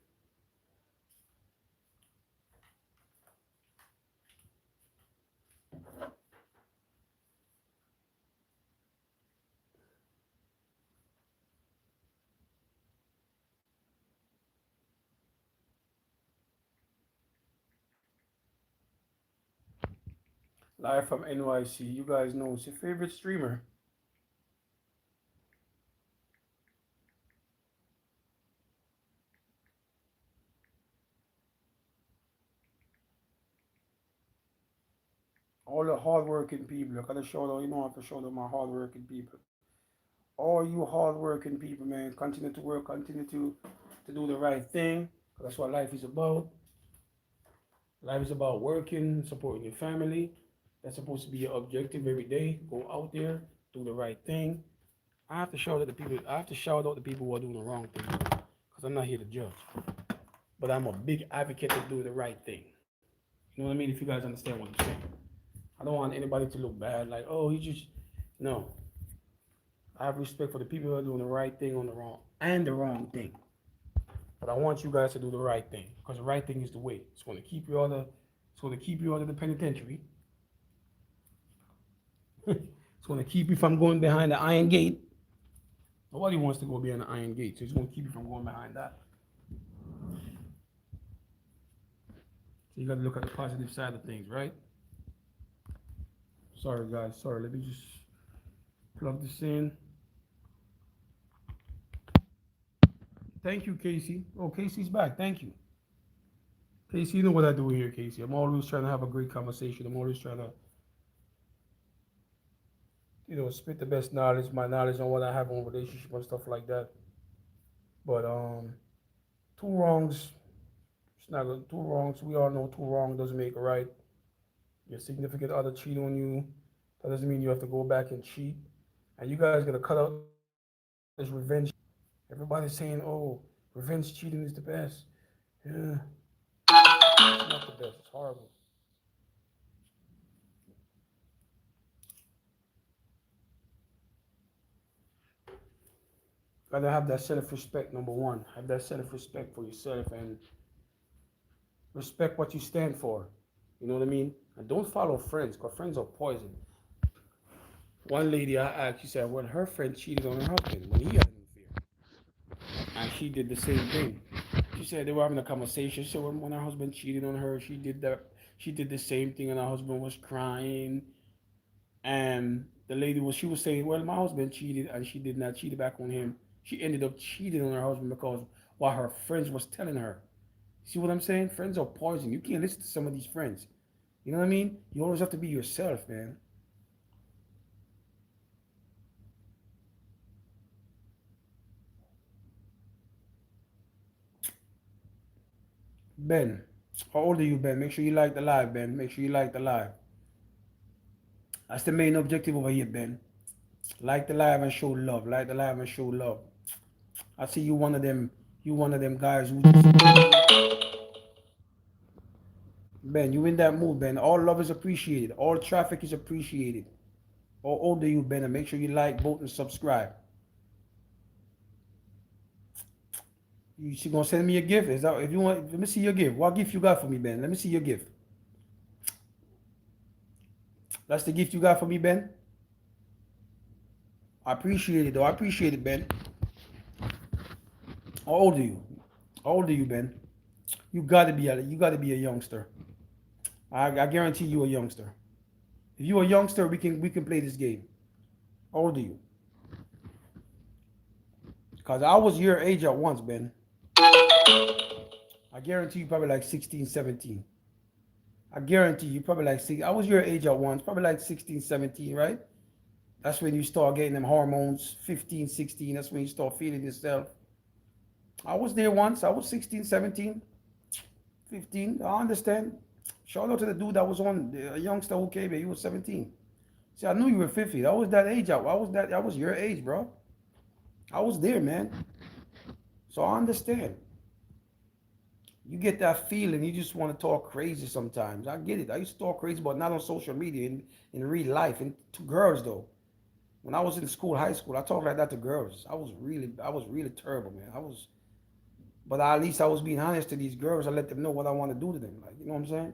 Live from NYC. You guys know it's your favorite streamer. All the hardworking people. I gotta shout out, I have to shout out my hardworking people. All you hardworking people, man, continue to work, continue to do the right thing. That's what life is about. Life is about working, supporting your family. That's supposed to be your objective every day. Go out there, do the right thing. I have to shout out the people. I have to shout out the people who are doing the wrong thing, because I'm not here to judge. But I'm a big advocate to do the right thing. You know what I mean? If you guys understand what I'm saying. I don't want anybody to look bad, like, oh, he just no. I have respect for the people who are doing the right thing on the wrong thing. But I want you guys to do the right thing, because the right thing is the way. It's going to keep you out of the penitentiary. It's going to keep you from going behind the iron gate. Nobody wants to go behind the iron gate, so it's going to keep you from going behind that. So you got to look at the positive side of things, right? Sorry, guys. Sorry. Let me just plug this in. Thank you, Casey. Oh, Casey's back. Thank you. Casey, you know what I do here, Casey. I'm always trying to have a great conversation. I'm always trying to, spit the best knowledge, my knowledge on what I have on relationship and stuff like that. But two wrongs, it's not good. Two wrongs. We all know two wrongs doesn't make a right. Your significant other cheat on you. That doesn't mean you have to go back and cheat. And you guys gotta cut out this revenge. Everybody's saying, "Oh, revenge cheating is the best." Yeah, it's not the best. It's horrible. Gotta have that self-respect. Number one, have that self-respect for yourself and respect what you stand for. You know what I mean? And don't follow friends, because friends are poison. One lady I asked, she said, when her friend cheated on her husband when he had an affair, and she did the same thing. She said they were having a conversation. She said when her husband cheated on her, she did that. She did the same thing, and her husband was crying. And the lady was, she was saying, well, my husband cheated, and she did not cheat back on him. She ended up cheating on her husband because what her friends was telling her. See what I'm saying? Friends are poison. You can't listen to some of these friends. You know what I mean? You always have to be yourself, man. Ben, how old are you, Ben? Make sure you like the live, Ben. Make sure you like the live. That's the main objective over here, Ben. Like the live and show love. Like the live and show love. I see you one of them. You one of them guys who just Ben. You in that mood, Ben. All love is appreciated. All traffic is appreciated. How old are you, Ben? And make sure you like, vote, and subscribe. You she gonna send me a gift? Is that if you want? Let me see your gift. What gift you got for me, Ben? Let me see your gift. That's the gift you got for me, Ben. I appreciate it, though. I appreciate it, Ben. How old are you? How old are you, Ben? You gotta be a youngster. I guarantee you a youngster. If you're a youngster, we can play this game. How old are you? Cause I was your age at once, Ben. I guarantee you probably like 16, 17. I guarantee you probably like six. I was your age at once, probably like 16, 17, right? That's when you start getting them hormones, 15, 16. That's when you start feeling yourself. I was there once. I was 16, 17, 15. I understand. Shout out to the dude that was on, the youngster who came here. He was 17. See, I knew you were 50. That was that age. I was your age, bro. I was there, man. So I understand. You get that feeling, you just want to talk crazy sometimes. I get it. I used to talk crazy, but not on social media, in real life. And to girls though. When I was in school, high school, I talked like that to girls. I was really terrible, man. But at least I was being honest to these girls. I let them know what I want to do to them. Like, you know what I'm saying?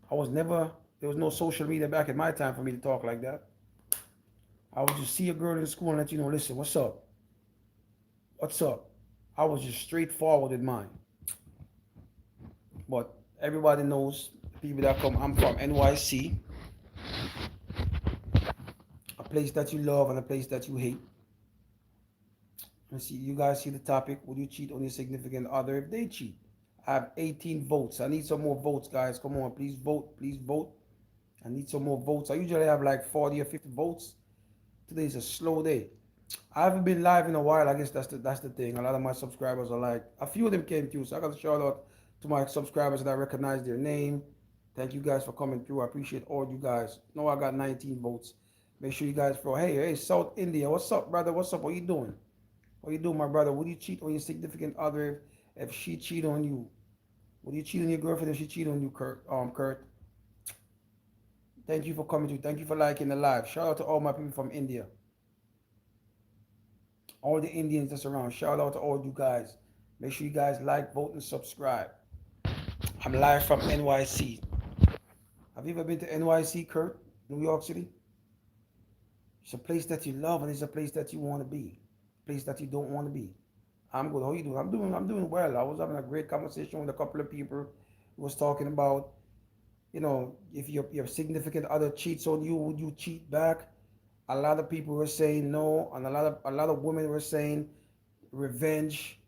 I was never, there was no social media back in my time for me to talk like that. I would just see a girl in school and let you know, listen, what's up? What's up? I was just straightforward in mine. But everybody knows, people that come, I'm from NYC, a place that you love and a place that you hate. And see, you guys see the topic, would you cheat on your significant other if they cheat? I have 18 votes. I need some more votes, guys. Come on, please vote. Please vote. I need some more votes. I usually have like 40 or 50 votes. Today's a slow day. I haven't been live in a while. I guess that's the thing. A lot of my subscribers are like, a few of them came through. So I got to shout out to my subscribers that I recognize their name. Thank you guys for coming through. I appreciate all you guys. No, I got 19 votes. Make sure you guys follow. Hey, South India. What's up, brother? What's up? What you doing? What you doing, my brother? Would you cheat on your significant other if she cheat on you? Would you cheat on your girlfriend if she cheat on you, Kurt? Kurt. Thank you for coming through. Thank you for liking the live. Shout out to all my people from India. All the Indians that's around. Shout out to all you guys. Make sure you guys like, vote, and subscribe. I'm live from NYC. Have you ever been to NYC, Kurt? New York City? It's a place that you love and it's a place that you want to be. A place that you don't want to be. I'm good. How you doing? I'm doing well. I was having a great conversation with a couple of people who was talking about, if your significant other cheats on you, would you cheat back? A lot of people were saying no, and a lot of women were saying revenge.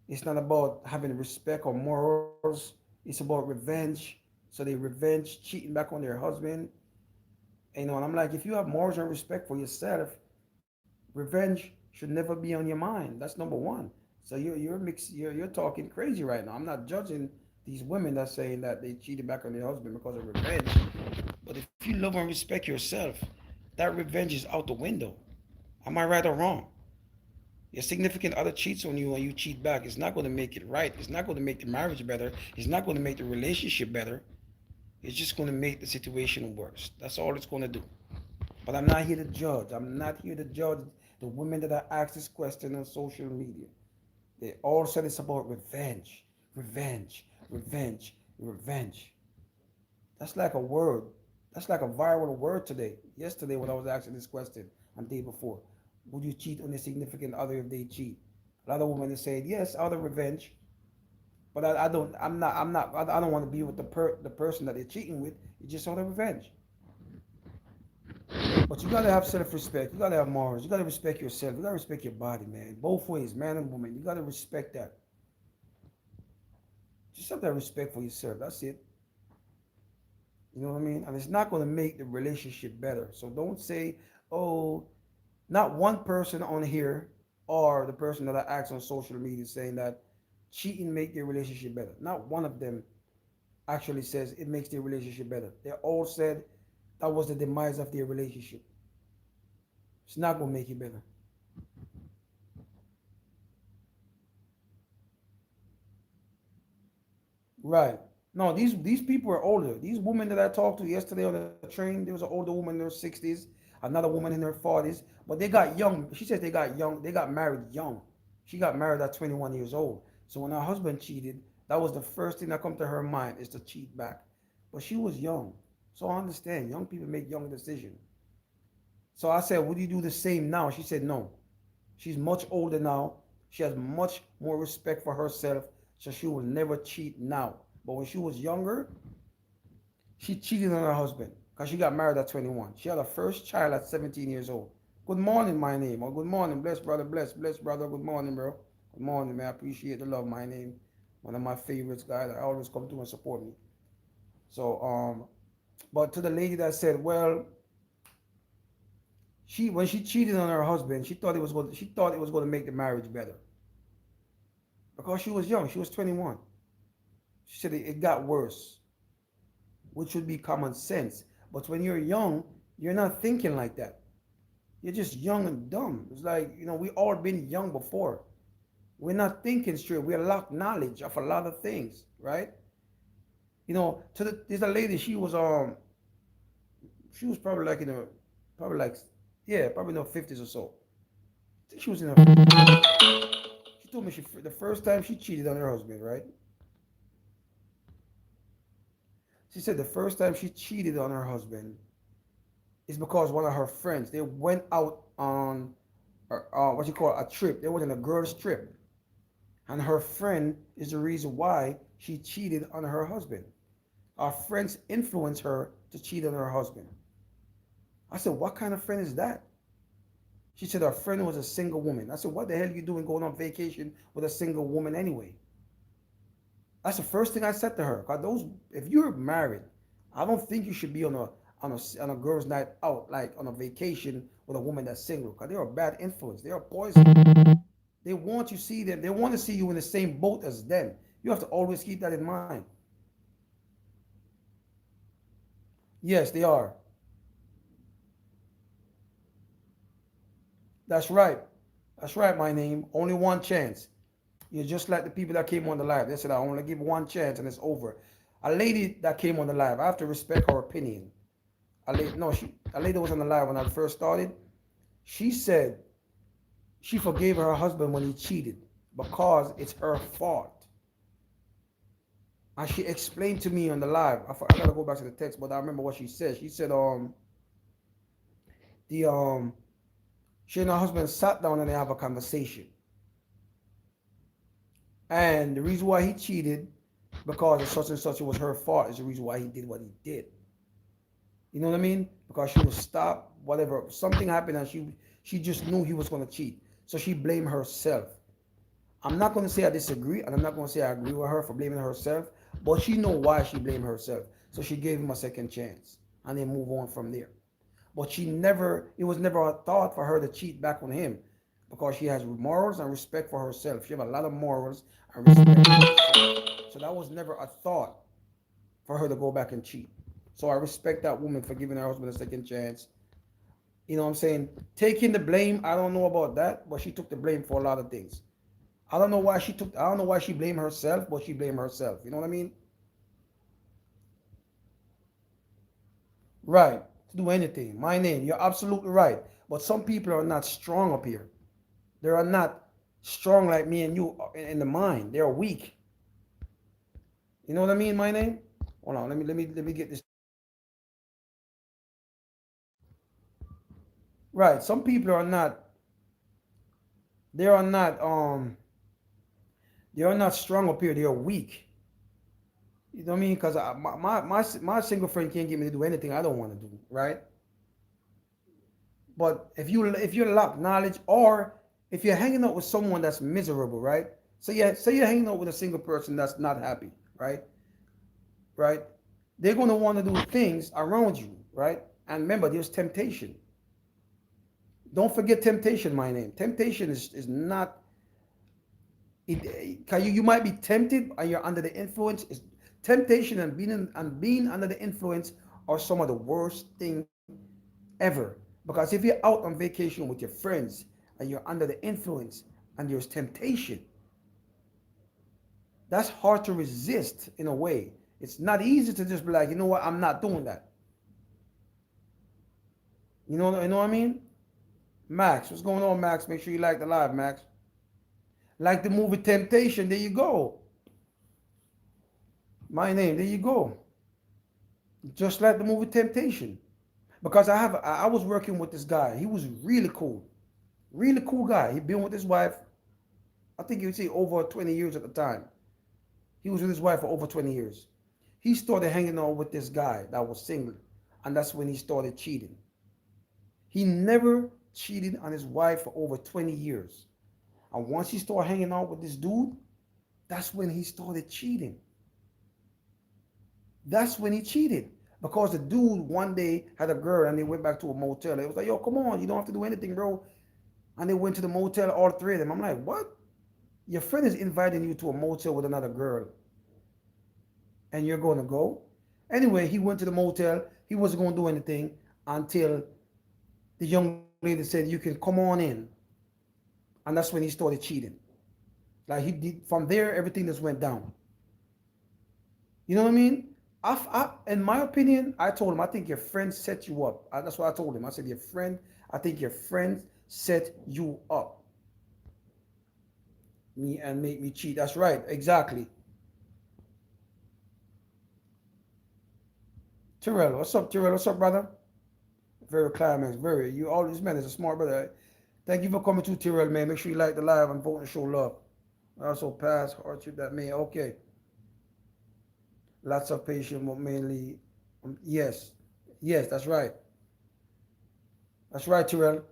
It's not about having respect or morals. It's about revenge. So they revenge cheating back on their husband. And I'm like, if you have morals and respect for yourself, revenge should never be on your mind. That's number one. So you're talking crazy right now. I'm not judging these women that's saying that they cheated back on their husband because of revenge. But if you love and respect yourself, that revenge is out the window. Am I right or wrong? Your significant other cheats on you and you cheat back. It's not going to make it right. It's not going to make the marriage better. It's not going to make the relationship better. It's just going to make the situation worse. That's all it's going to do. But I'm not here to judge. I'm not here to judge The women that I asked this question on social media, they all said it's about revenge, revenge, revenge, revenge. That's like a word. That's like a viral word today. Yesterday when I was asking this question and the day before, would you cheat on a significant other if they cheat? A lot of women are saying yes, out of revenge. But I don't. I'm not. I'm not. I don't want to be with the person that they're cheating with. It's just out of revenge. But you gotta have self-respect. You gotta have morals. You gotta respect yourself. You gotta respect your body, man. Both ways, man and woman. You gotta respect that. Just have that respect for yourself. That's it. You know what I mean? And it's not gonna make the relationship better. So don't say, oh, not one person on here or the person that I asked on social media saying that cheating make their relationship better. Not one of them actually says it makes their relationship better. They all said that was the demise of their relationship. It's not gonna make it better. Right. No, these people are older. These women that I talked to yesterday on the train, there was an older woman in her 60s, another woman in her 40s, but they got young. She said they got young. They got married young. She got married at 21 years old. So when her husband cheated, that was the first thing that come to her mind is to cheat back. But she was young. So I understand. Young people make young decisions. So I said, would you do the same now? She said no. She's much older now. She has much more respect for herself, so she will never cheat now. But when she was younger, she cheated on her husband because she got married at 21. She had her first child at 17 years old. Good morning, my name. Or good morning, bless brother. Good morning, bro. Good morning, man. I appreciate the love, my name. One of my favorites, guy that always come through and support me. So, but to the lady that said, well, she when she cheated on her husband, she thought it was going to make the marriage better because she was young. She was 21. She said it got worse, which would be common sense. But when you're young, you're not thinking like that. You're just young and dumb. It's like, we all been young before. We're not thinking straight. We lack knowledge of a lot of things, right? There's a lady. She was probably like probably like, yeah, probably in her 50s or so. I think she was in her 50s. She told me the first time she cheated on her husband, right? She said the first time she cheated on her husband is because one of her friends, they went out on what you call a trip. They went on a girl's trip. And her friend is the reason why she cheated on her husband. Our friends influenced her to cheat on her husband. I said, what kind of friend is that? She said her friend was a single woman. I said, what the hell are you doing going on vacation with a single woman anyway? That's the first thing I said to her. If you're married, I don't think you should be on a girl's night out, like on a vacation with a woman that's single, because they're a bad influence. They are poison. They want you to see them. They want to see you in the same boat as them. You have to always keep that in mind. Yes, they are. That's right. That's right, my name. Only one chance. You're just like the people that came on the live. They said, I only give one chance and it's over. A lady that came on the live, I have to respect her opinion. A lady was on the live when I first started. She said she forgave her husband when he cheated because it's her fault. And she explained to me on the live. I gotta go back to the text, but I remember what she said. She said, the she and her husband sat down and they have a conversation. And the reason why he cheated, because of such and such, it was her fault, is the reason why he did what he did. You know what I mean? Because she was stopped, whatever. Something happened and she just knew he was going to cheat. So she blamed herself. I'm not going to say I disagree, and I'm not going to say I agree with her for blaming herself, but she know why she blamed herself. So she gave him a second chance, and then move on from there. But it was never a thought for her to cheat back on him, because she has morals and respect for herself. She has a lot of morals and respect for herself. So that was never a thought for her to go back and cheat. So I respect that woman for giving her husband a second chance. You know what I'm saying? Taking the blame, I don't know about that, but she took the blame for a lot of things. I don't know why she blamed herself, but she blamed herself. You know what I mean? Right. to do anything. My name, you're absolutely right. But some people are not strong up here. They are not strong like me and you in the mind. They are weak. You know what I mean, my name? Hold on, let me get this. Right. Some people are not they are not they are not strong up here, they are weak. You know what I mean? Because my single friend can't get me to do anything I don't want to do, right? But if you lack knowledge, or if you're hanging out with someone that's miserable, right? So yeah, say you're hanging out with a single person that's not happy, right? Right? They're gonna want to do things around you, right? And remember, there's temptation. Don't forget temptation, my name. Temptation is not you might be tempted and you're under the influence. Temptation and being under the influence are some of the worst thing ever. Because if you're out on vacation with your friends and you're under the influence and there's temptation, that's hard to resist in a way. It's not easy to just be like, you know what, I'm not doing that. You know what I mean? Max, what's going on, Max? Make sure you like the live, Max. Like the movie Temptation, there you go. My name, there you go. Just like the movie Temptation. Because I was working with this guy. He was really cool. Really cool guy. He'd been with his wife, I think you would say over 20 years at the time. He was with his wife for over 20 years. He started hanging out with this guy that was single. And that's when he started cheating. He never cheated on his wife for over 20 years. And once he started hanging out with this dude, that's when he started cheating. That's when he cheated. Because the dude one day had a girl and they went back to a motel. It was like, yo, come on, you don't have to do anything, bro. And they went to the motel, all three of them. I'm like, what? Your friend is inviting you to a motel with another girl. And you're going to go? Anyway, he went to the motel. He wasn't going to do anything until the young lady said, you can come on in. And that's when he started cheating. Like he did, from there, everything just went down. You know what I mean? In my opinion, I told him, I think your friend set you up. That's what I told him. I said, I think your friend set you up. Me and make me cheat. That's right. Exactly. Terrell, what's up, Terrell? What's up, brother? Very climax. You always, man, is a smart brother. Thank you for coming to Terrell, man. Make sure you like the live and vote and show love. Also pass hardship that man. Okay. Lots of patience, but mainly, yes. Yes, that's right. That's right, Terrell.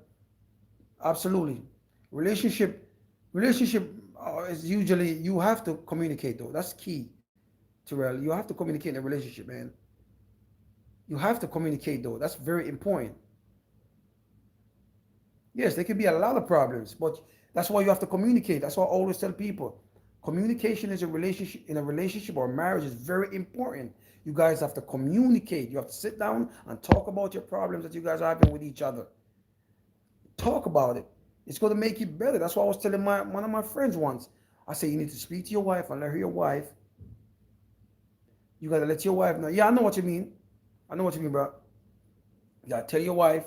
Absolutely. Relationship is usually, you have to communicate though. That's key, Terrell. You have to communicate in a relationship, man. You have to communicate though. That's very important. Yes, there can be a lot of problems, but that's why you have to communicate. That's why I always tell people. Communication is in a relationship or marriage is very important. You guys have to communicate. You have to sit down and talk about your problems that you guys are having with each other. Talk about it. It's going to make it better. That's what I was telling one of my friends once. I said, you need to speak to your wife and let her your wife. You got to let your wife know. Yeah, I know what you mean. I know what you mean, bro. You got to tell your wife.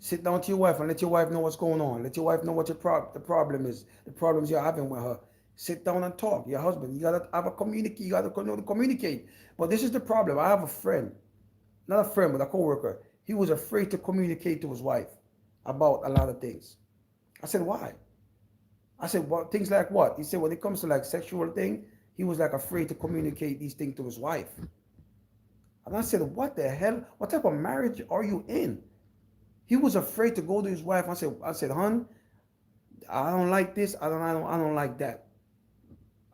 Sit down to your wife and let your wife know what's going on. Let your wife know what the problem is, the problems you're having with her. Sit down and talk. Your husband, you gotta have a communicate. You gotta know to communicate. But this is the problem. I have a friend, not a friend, but a coworker. He was afraid to communicate to his wife about a lot of things. I said, why? I said, well, things like what? He said, when it comes to like sexual thing, he was like afraid to communicate these things to his wife. And I said, what the hell? What type of marriage are you in? He was afraid to go to his wife. I said, hon, I don't like this. I don't like that.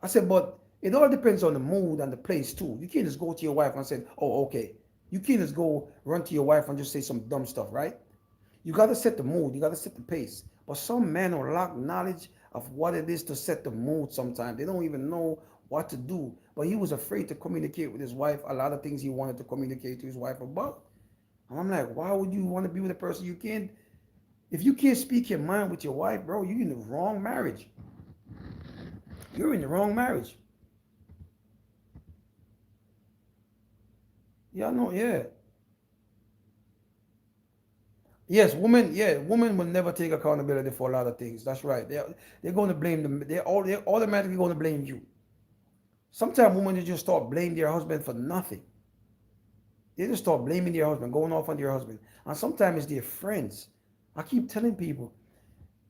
I said, but it all depends on the mood and the place too. You can't just go to your wife and say, oh, okay. You can't just go run to your wife and just say some dumb stuff, right? You got to set the mood. You got to set the pace. But some men are lack knowledge of what it is to set the mood sometimes. They don't even know what to do. But he was afraid to communicate with his wife. A lot of things he wanted to communicate to his wife about. And I'm like, why would you want to be with a person you can't? If you can't speak your mind with your wife, bro, you're in the wrong marriage. You're in the wrong marriage. Yeah, I know, yeah. Yes, women. Yeah, women will never take accountability for a lot of things. That's right. They're going to blame them. They're automatically going to blame you. Sometimes women they just start blaming their husband for nothing. They just start blaming their husband, going off on their husband, and sometimes it's their friends. I keep telling people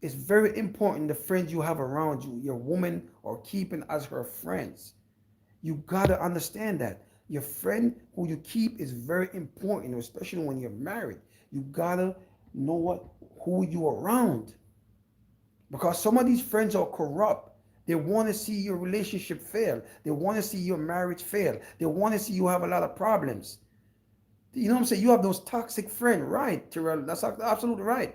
it's very important the friends you have around you, your woman, or keeping as her friends. You gotta understand that your friend who you keep is very important, especially when you're married. You gotta know what who you around because some of these friends are corrupt. They want to see your relationship fail. They want to see your marriage fail. They want to see you have a lot of problems. You know what I'm saying? You have those toxic friends, right, Terrell? That's absolutely right.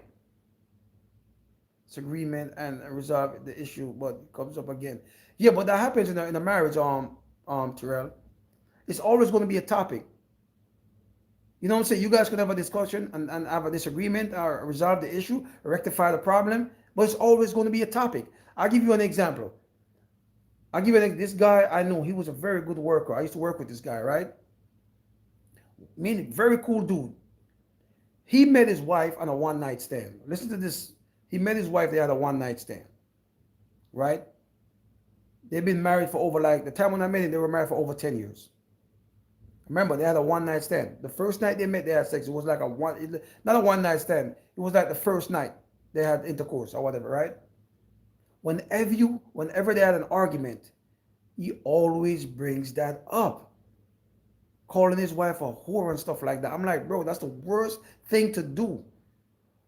It's agreement and resolve the issue, but it comes up again. Yeah, but that happens in a marriage, Terrell. It's always going to be a topic. You know what I'm saying? You guys can have a discussion and have a disagreement or resolve the issue, rectify the problem, but it's always going to be a topic. I'll give you an example. I'll give you this guy I know. He was a very good worker. I used to work with this guy, right? Meaning, very cool dude. He met his wife on a one night stand. Listen to this. He met his wife, they had a one night stand, right? They've been married for over like the time when I met him, they were married for over 10 years. Remember, they had a one night stand. The first night they met, they had sex. It was like not a one night stand. It was like the first night they had intercourse or whatever, right? Whenever they had an argument, he always brings that up, calling his wife a whore and stuff like that. I'm like, bro, that's the worst thing to do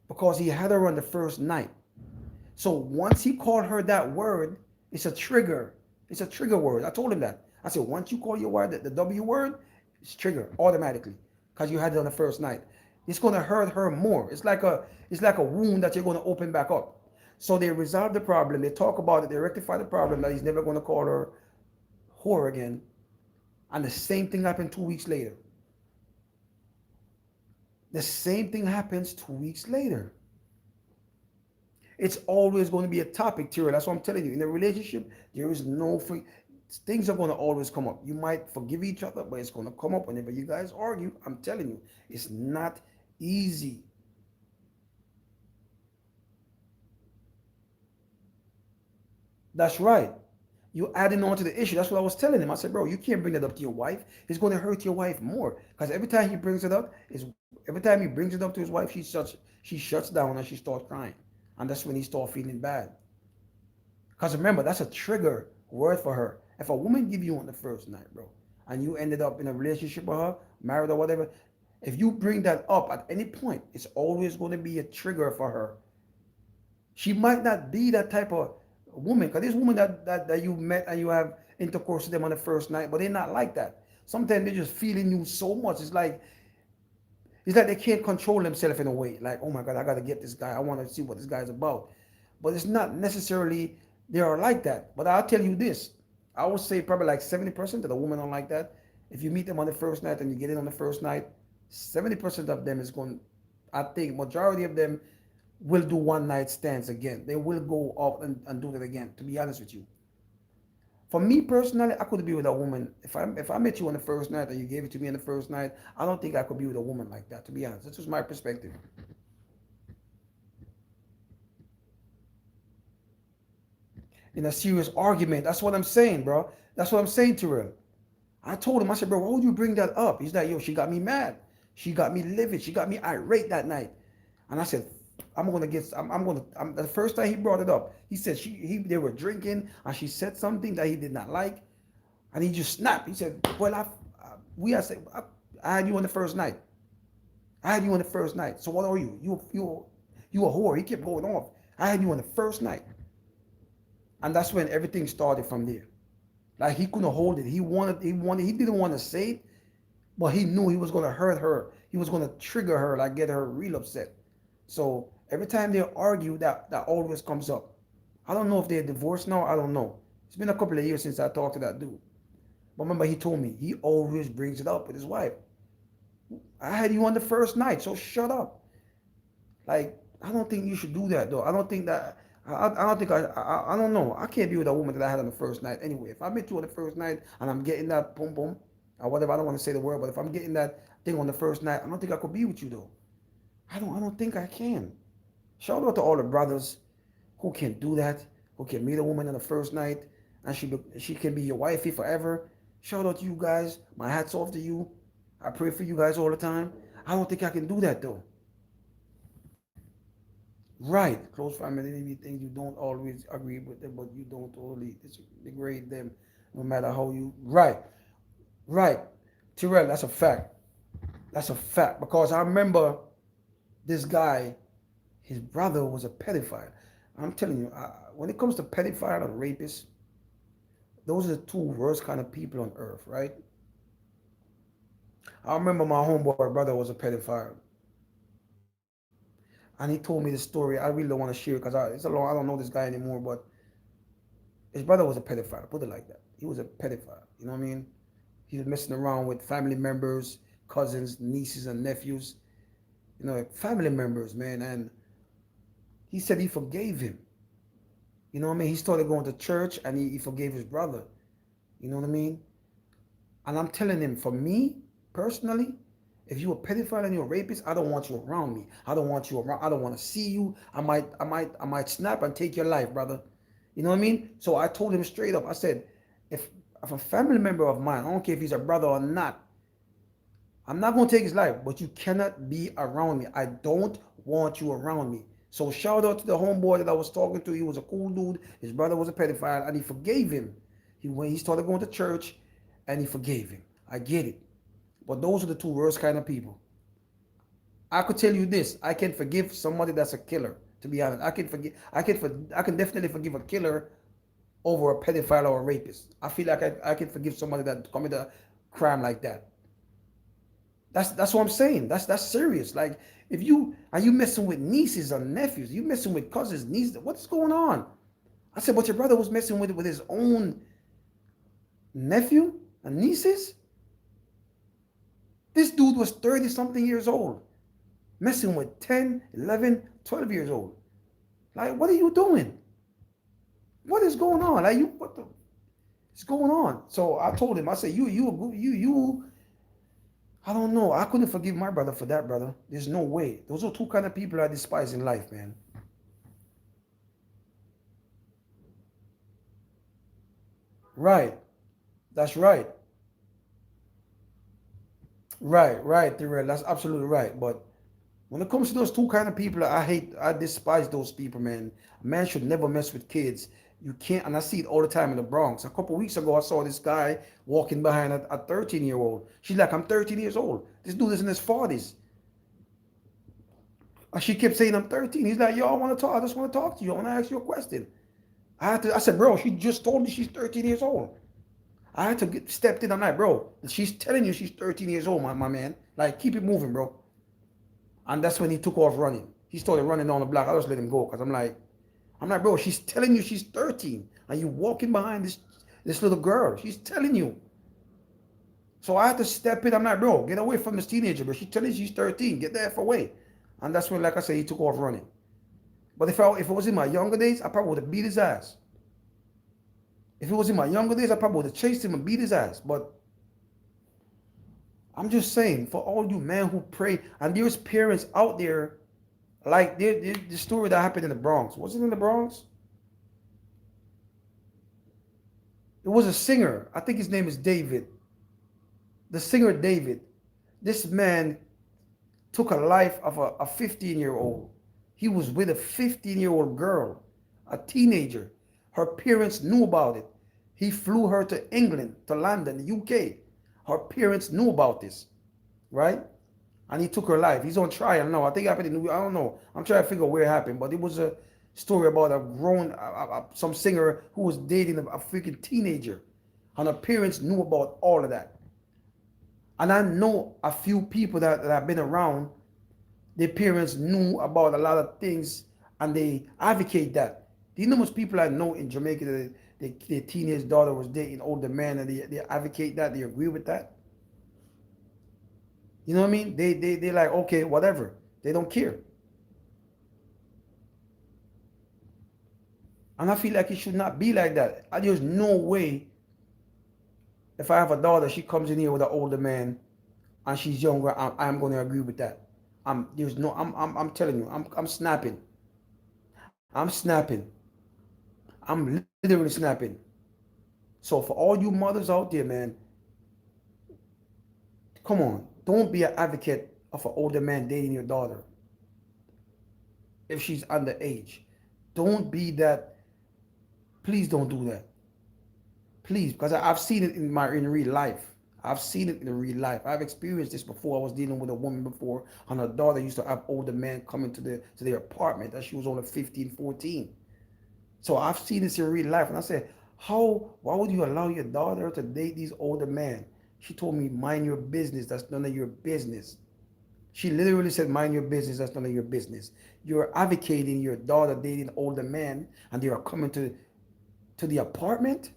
because he had her on the first night. So once he called her that word, it's a trigger. It's a trigger word. I told him that. I said, once you call your wife the W word, it's trigger automatically because you had it on the first night. It's going to hurt her more. It's like a wound that you're going to open back up. So they resolve the problem. They talk about it. They rectify the problem that he's never going to call her whore again. And the same thing happened 2 weeks later. The same thing happens 2 weeks later. It's always going to be a topic, Tira. That's what I'm telling you. In a relationship, there is no free. Things are going to always come up. You might forgive each other, but it's going to come up whenever you guys argue. I'm telling you, it's not easy. That's right. You're adding on to the issue. That's what I was telling him. I said, bro, you can't bring that up to your wife. It's going to hurt your wife more. Because every time he brings it up, every time he brings it up to his wife, she shuts down and she starts crying. And that's when he starts feeling bad. Because remember, that's a trigger word for her. If a woman give you on the first night, bro, and you ended up in a relationship with her, married or whatever, if you bring that up at any point, it's always going to be a trigger for her. She might not be that type of woman, because there's women that you met and you have intercourse with them on the first night, but they're not like that. Sometimes they're just feeling you so much. It's like they can't control themselves in a way. Like, oh my God, I got to get this guy. I want to see what this guy's about. But it's not necessarily they are like that. But I'll tell you this. I would say probably like 70% of the women are like that. If you meet them on the first night and you get in on the first night, 70% of them is going, I think majority of them will do one night stands again. They will go up and do that again, to be honest with you. For me personally, I could be with a woman. If I met you on the first night and you gave it to me on the first night, I don't think I could be with a woman like that, to be honest. This is my perspective. In a serious argument. That's what I'm saying, bro. That's what I'm saying to her. I told him, I said, bro, why would you bring that up? He's like, yo, she got me mad. She got me livid. She got me irate that night. And I said, the first time he brought it up, he said they were drinking and she said something that he did not like. And he just snapped. He said, well, I had you on the first night. I had you on the first night. So what are you? You a whore. He kept going off. I had you on the first night. And that's when everything started from there. Like he couldn't hold it. He didn't want to say it, but he knew he was going to hurt her. He was going to trigger her, like get her real upset. So every time they argue, that always comes up. I don't know if they're divorced now. I don't know. It's been a couple of years since I talked to that dude. But remember, he told me he always brings it up with his wife. I had you on the first night, so shut up. Like, I don't think you should do that, though. I don't think that. I don't think I don't know. I can't be with a woman that I had on the first night anyway. If I met you on the first night and I'm getting that boom boom or whatever, I don't want to say the word, but if I'm getting that thing on the first night, I don't think I could be with you though. I don't think I can. Shout out to all the brothers who can do that, who can meet a woman on the first night and she can be your wifey forever. Shout out to you guys. My hat's off to you. I pray for you guys all the time. I don't think I can do that though. Right, close family, maybe things you don't always agree with them, but you don't totally degrade them, no matter how you. Right, right, Terrell, that's a fact. That's a fact because I remember this guy. His brother was a pedophile. I'm telling you, when it comes to pedophile and rapists, those are the two worst kind of people on earth, right? I remember my homeboy brother was a pedophile, and he told me the story. I really don't want to share because it's a long. I don't know this guy anymore, but his brother was a pedophile. Put it like that. He was a pedophile. You know what I mean? He was messing around with family members, cousins, nieces, and nephews. You know, family members, man. And he said he forgave him. You know what I mean? He started going to church and he forgave his brother. You know what I mean? And I'm telling him, for me personally, if you're a pedophile and you're a rapist, I don't want you around me. I don't want you around. I don't want to see you. I might snap and take your life, brother. You know what I mean? So I told him straight up. I said, if if a family member of mine, I don't care if he's a brother or not, I'm not gonna take his life, but you cannot be around me. I don't want you around me. So shout out to the homeboy that I was talking to. He was a cool dude. His brother was a pedophile, and he forgave him. When he started going to church, and he forgave him. I get it, but those are the two worst kind of people. I could tell you this: I can forgive somebody that's a killer. To be honest, I can forgive. I can definitely forgive a killer over a pedophile or a rapist. I feel like I can forgive somebody that committed a crime like that. That's what I'm saying. That's serious. Like if you are you messing with nieces or nephews, you messing with cousins, nieces. What's going on? I said, but your brother was messing with his own nephew and nieces. This dude was 30 something years old, messing with 10, 11, 12 years old. Like, what are you doing? What is going on? Like, what the is going on? So I told him, I said, I don't know. I couldn't forgive my brother for that, brother. There's no way. Those are two kind of people I despise in life, man. Right. That's right. Right, Terrell. That's absolutely right. But when it comes to those two kind of people, I despise those people, man. A man should never mess with kids. You can't, and I see it all the time in the Bronx. A couple of weeks ago, I saw this guy walking behind a 13-year-old. She's like, I'm 13 years old. This dude is in his 40s. And she kept saying, I'm 13. He's like, yo, I want to talk. I just want to talk to you. I want to ask you a question. I said, bro, she just told me she's 13 years old. I had to get stepped in. I'm like, bro, she's telling you she's 13 years old, my man. Like, keep it moving, bro. And that's when he took off running. He started running down the block. I just let him go because I'm like, bro, she's telling you she's 13. And you walking behind this little girl. She's telling you. So I had to step in. I'm like, bro, get away from this teenager, bro. She's telling you she's 13. Get the F away. And that's when, like I said, he took off running. But if it was in my younger days, I probably would have beat his ass. If it was in my younger days, I probably would have chased him and beat his ass. But I'm just saying, for all you men who pray, and there's parents out there, like the story that happened in the Bronx. Was it in the Bronx? It was a singer. I think his name is David. The singer David. This man took a life of a 15-year-old. He was with a 15-year-old girl, a teenager. Her parents knew about it. He flew her to England, to London, the UK. Her parents knew about this, right? And he took her life. He's on trial now. I think it happened in, I don't know. I'm trying to figure out where it happened, but it was a story about some singer who was dating a freaking teenager. And her parents knew about all of that. And I know a few people that have been around, their parents knew about a lot of things and they advocate that. Do you know most people I know in Jamaica that their teenage daughter was dating older men and they advocate that, they agree with that? You know what I mean? They like, okay, whatever. They don't care. And I feel like it should not be like that. There's no way if I have a daughter, she comes in here with an older man and she's younger, I'm going to agree with that. I'm telling you, I'm snapping. I'm snapping. I'm literally snapping. So for all you mothers out there, man, come on. Don't be an advocate of an older man dating your daughter if she's underage. Don't be that. Please don't do that. Please, because I've seen it in real life. I've seen it in real life. I've experienced this before. I was dealing with a woman before, and her daughter used to have older men coming to their apartment that she was only 15, 14. So I've seen this in real life, and I said, why would you allow your daughter to date these older men? She told me, mind your business. That's none of your business. She literally said, mind your business. That's none of your business. You're advocating your daughter dating older men, and they are coming to the apartment.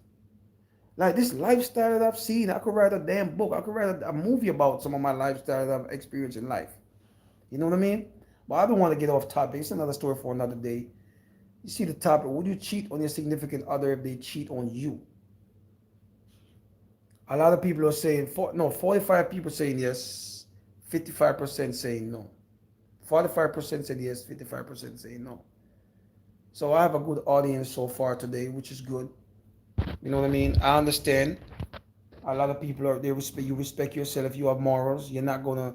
Like this lifestyle that I've seen, I could write a damn book. I could write a movie about some of my lifestyle that I've experienced in life. You know what I mean? But I don't want to get off topic. It's another story for another day. You see the topic. Would you cheat on your significant other if they cheat on you? A lot of people are saying, 45 people saying yes, 55% saying no. 45% said yes, 55% saying no. So I have a good audience so far today, which is good. You know what I mean? I understand. A lot of people are, you respect yourself, you have morals. You're not gonna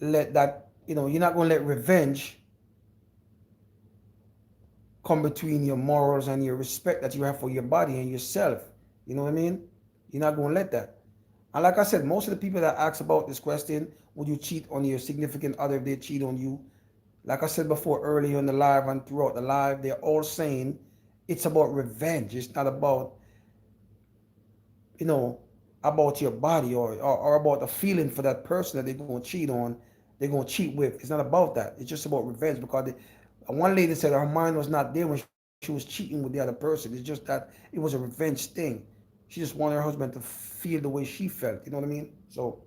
let that, you're not gonna let revenge come between your morals and your respect that you have for your body and yourself. You know what I mean? You're not gonna let that. And like I said, most of the people that ask about this question, would you cheat on your significant other if they cheat on you? Like I said before earlier in the live and throughout the live, they're all saying it's about revenge. It's not about, about your body or about the feeling for that person that they're going to cheat on, they're going to cheat with. It's not about that. It's just about revenge because one lady said her mind was not there when she was cheating with the other person. It's just that it was a revenge thing. She just wanted her husband to feel the way she felt. You know what I mean? So,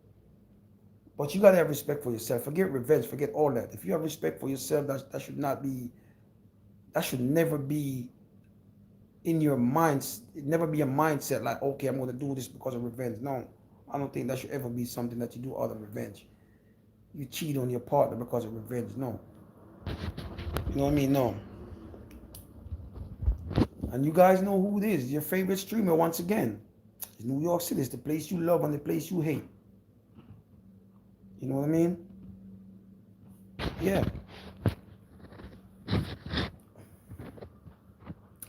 but you got to have respect for yourself. Forget revenge. Forget all that. If you have respect for yourself, that should never be in your mind. It never be a mindset like, okay, I'm going to do this because of revenge. No, I don't think that should ever be something that you do out of revenge. You cheat on your partner because of revenge. No. You know what I mean? No. And you guys know who it is. Your favorite streamer, once again. It's New York City. It's the place you love and the place you hate. You know what I mean? Yeah.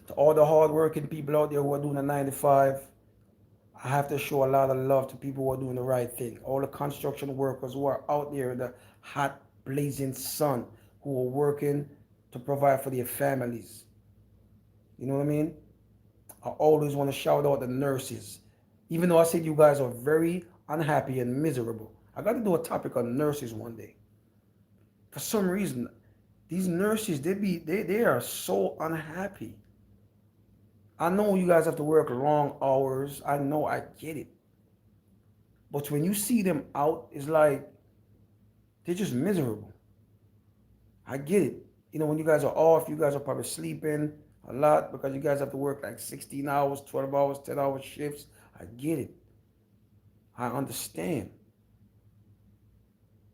To all the hardworking people out there who are doing a 9 to 5, I have to show a lot of love to people who are doing the right thing. All the construction workers who are out there in the hot, blazing sun, who are working to provide for their families. You know what I mean? I always want to shout out the nurses. Even though I said you guys are very unhappy and miserable, I got to do a topic on nurses one day. For some reason, these nurses, they are so unhappy. I know you guys have to work long hours. I know, I get it. But when you see them out, it's like they're just miserable. I get it. When you guys are off, you guys are probably sleeping a lot because you guys have to work like 16 hours, 12 hours, 10-hour shifts. I get it. I understand.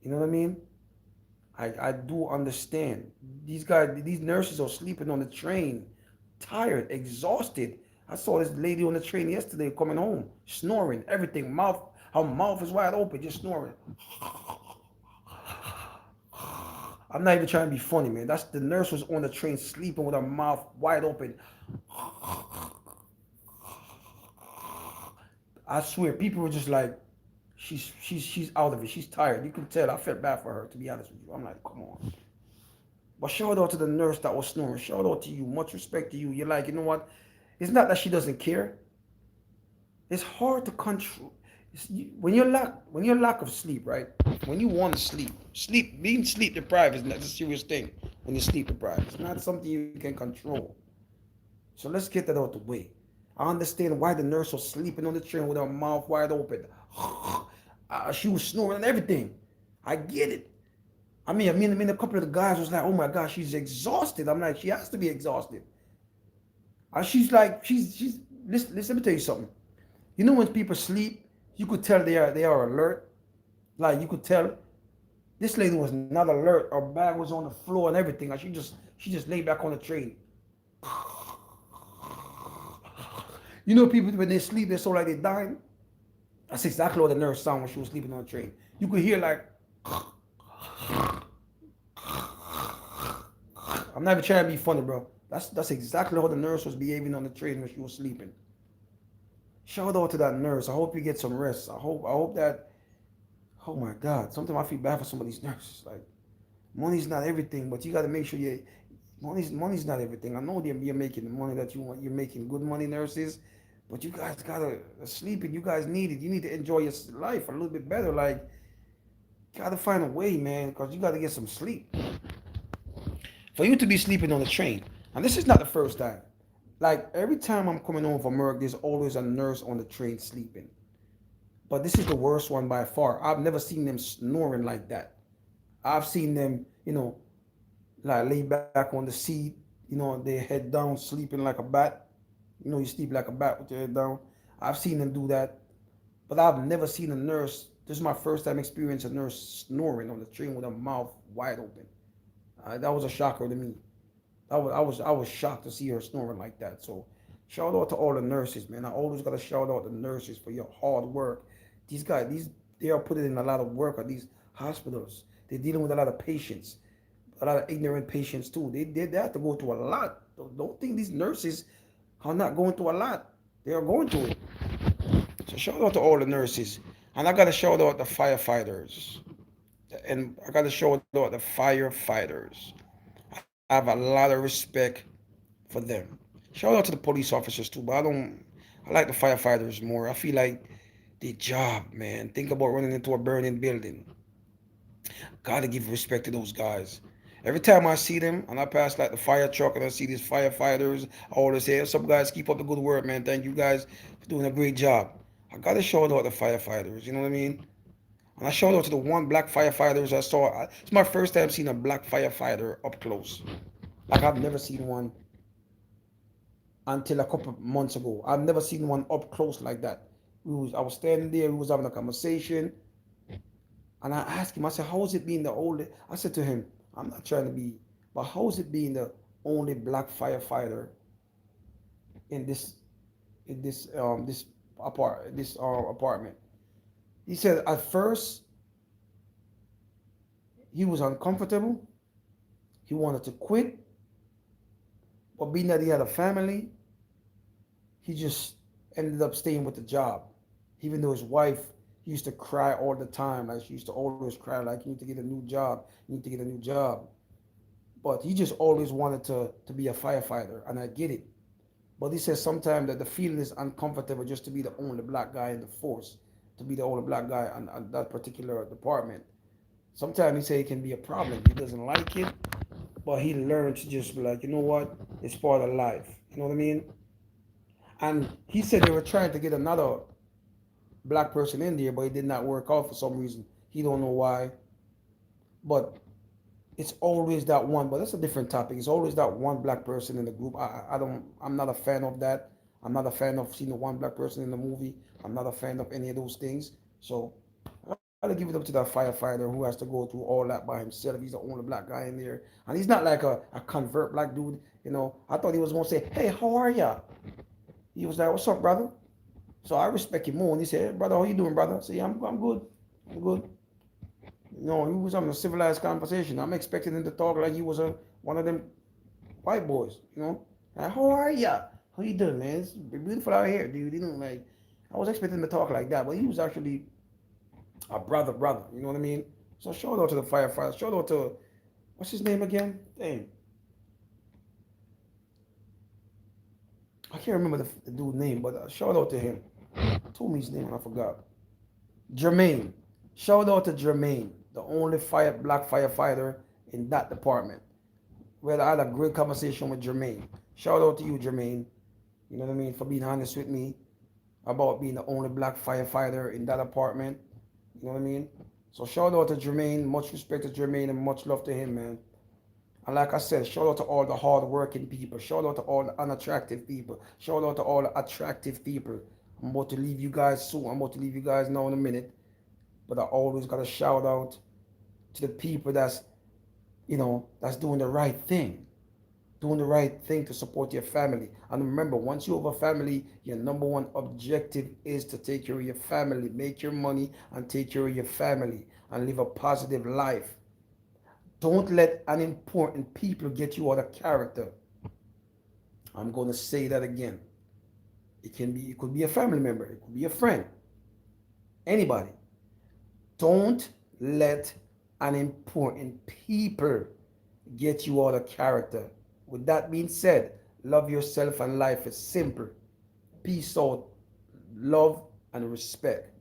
You know what I mean? I do understand. These nurses are sleeping on the train, tired, exhausted. I saw this lady on the train yesterday coming home, snoring, everything. Her mouth is wide open, just snoring. I'm not even trying to be funny, man. The nurse was on the train sleeping with her mouth wide open. I swear, people were just like, she's out of it. She's tired. You can tell. I felt bad for her, to be honest with you. I'm like, come on. But shout out to the nurse that was snoring. Shout out to you. Much respect to you. You're like, you know what? It's not that she doesn't care. It's hard to control. When you're lack of sleep, right? When you want to being sleep deprived is not a serious thing. When you're sleep deprived, it's not something you can control. So let's get that out the way. I understand why the nurse was sleeping on the train with her mouth wide open. She was snoring and everything. I get it. I mean, a couple of the guys was like, "Oh my gosh, she's exhausted." I'm like, she has to be exhausted. She's like, she's. Listen, let me tell you something. When people sleep, you could tell they are alert. Like you could tell, This lady was not alert. Her bag was on the floor and everything. And she just laid back on the train. You know, people when they sleep, they so like they dying. That's exactly what the nurse sounded when she was sleeping on the train. You could hear like, I'm not even trying to be funny, bro. That's exactly how the nurse was behaving on the train when she was sleeping. Shout out to that nurse. I hope you get some rest. I hope that. Oh my God. Sometimes I feel bad for some of these nurses. Like, money's not everything, but you got to make sure you. Money's not everything. I know you're making the money that you want. You're making good money, nurses, but you guys gotta sleep and you guys need it. You need to enjoy your life a little bit better. Like, gotta find a way, man, because you gotta get some sleep. For you to be sleeping on the train, and this is not the first time. Like every time I'm coming home from work, there's always a nurse on the train sleeping. But this is the worst one by far. I've never seen them snoring like that. I've seen them, like lay back on the seat, their head down, sleeping like a bat. You sleep like a bat with your head down. I've seen them do that, but I've never seen a nurse. This is my first time experiencing a nurse snoring on the train with her mouth wide open. That was a shocker to me. I was shocked to see her snoring like that. So shout out to all the nurses, man. I always gotta shout out the nurses for your hard work. These guys, they are putting in a lot of work at these hospitals. They're dealing with a lot of patients, a lot of ignorant patients too. They have to go through a lot. Don't think these nurses are not going through a lot. They are going through it. So shout out to all the nurses. And I gotta shout out the firefighters. And I gotta shout out the firefighters. I have a lot of respect for them. Shout out to the police officers too, but I like the firefighters more. I feel like their job, man. Think about running into a burning building. Gotta give respect to those guys. Every time I see them and I pass like the fire truck and I see these firefighters, I always say, some guys keep up the good work, man. Thank you guys for doing a great job. I gotta shout out the firefighters, you know what I mean? And I shout out to the one black firefighters I saw. It's my first time seeing a black firefighter up close. Like I've never seen one until a couple months ago. I've never seen one up close like that. I was standing there, we was having a conversation, and I asked him, I said, how is it being the only, I said to him, I'm not trying to be, but how is it being the only black firefighter in this apartment? He said at first he was uncomfortable. He wanted to quit, but being that he had a family, he just ended up staying with the job. Even though his wife used to cry all the time, like she used to always cry, like you need to get a new job, you need to get a new job. But he just always wanted to be a firefighter, and I get it. But he says sometimes that the feeling is uncomfortable just to be the only black guy in the force, to be the only black guy on that particular department. Sometimes he say it can be a problem. He doesn't like it, but he learned to just be like, you know what, it's part of life. You know what I mean? And he said they were trying to get another black person in there, but it did not work out for some reason. He don't know why. But it's always that one. But that's a different topic. It's always that one black person in the group. I'm not a fan of that. I'm not a fan of seeing the one black person in the movie. I'm not a fan of any of those things. So I gotta give it up to that firefighter who has to go through all that by himself. He's the only black guy in there, and he's not like a convert black dude. I thought he was gonna say, "Hey, how are ya?" He was like, "What's up, brother?" So I respect him more. And he said, "Hey, brother, how you doing, brother?" I said, "Yeah, I'm good. I'm good." He was having a civilized conversation. I'm expecting him to talk like he was one of them white boys. Like, how are ya? How you doing, man? It's beautiful out here, dude. Like, I was expecting him to talk like that, but he was actually a brother. You know what I mean? So shout out to the firefighters. Shout out to, what's his name again? Dang. I can't remember the dude's name, but shout out to him. Told me his name and I forgot. Jermaine. Shout out to Jermaine, the only black firefighter in that department. I had a great conversation with Jermaine. Shout out to you, Jermaine. You know what I mean? For being honest with me about being the only black firefighter in that apartment. You know what I mean? So shout out to Jermaine. Much respect to Jermaine and much love to him, man. And like I said, shout out to all the hard-working people. Shout out to all the unattractive people. Shout out to all the attractive people. I'm about to leave you guys soon. I'm about to leave you guys now in a minute. But I always got to shout out to the people that's, that's doing the right thing. Doing the right thing to support your family. And remember, once you have a family, your number one objective is to take care of your family, make your money and take care of your family and live a positive life. Don't let unimportant people get you out of character. I'm going to say that again. It could be a family member, it could be a friend, anybody. Don't let unimportant people get you out of character. With that being said, love yourself and life is simple. Peace out, love and respect.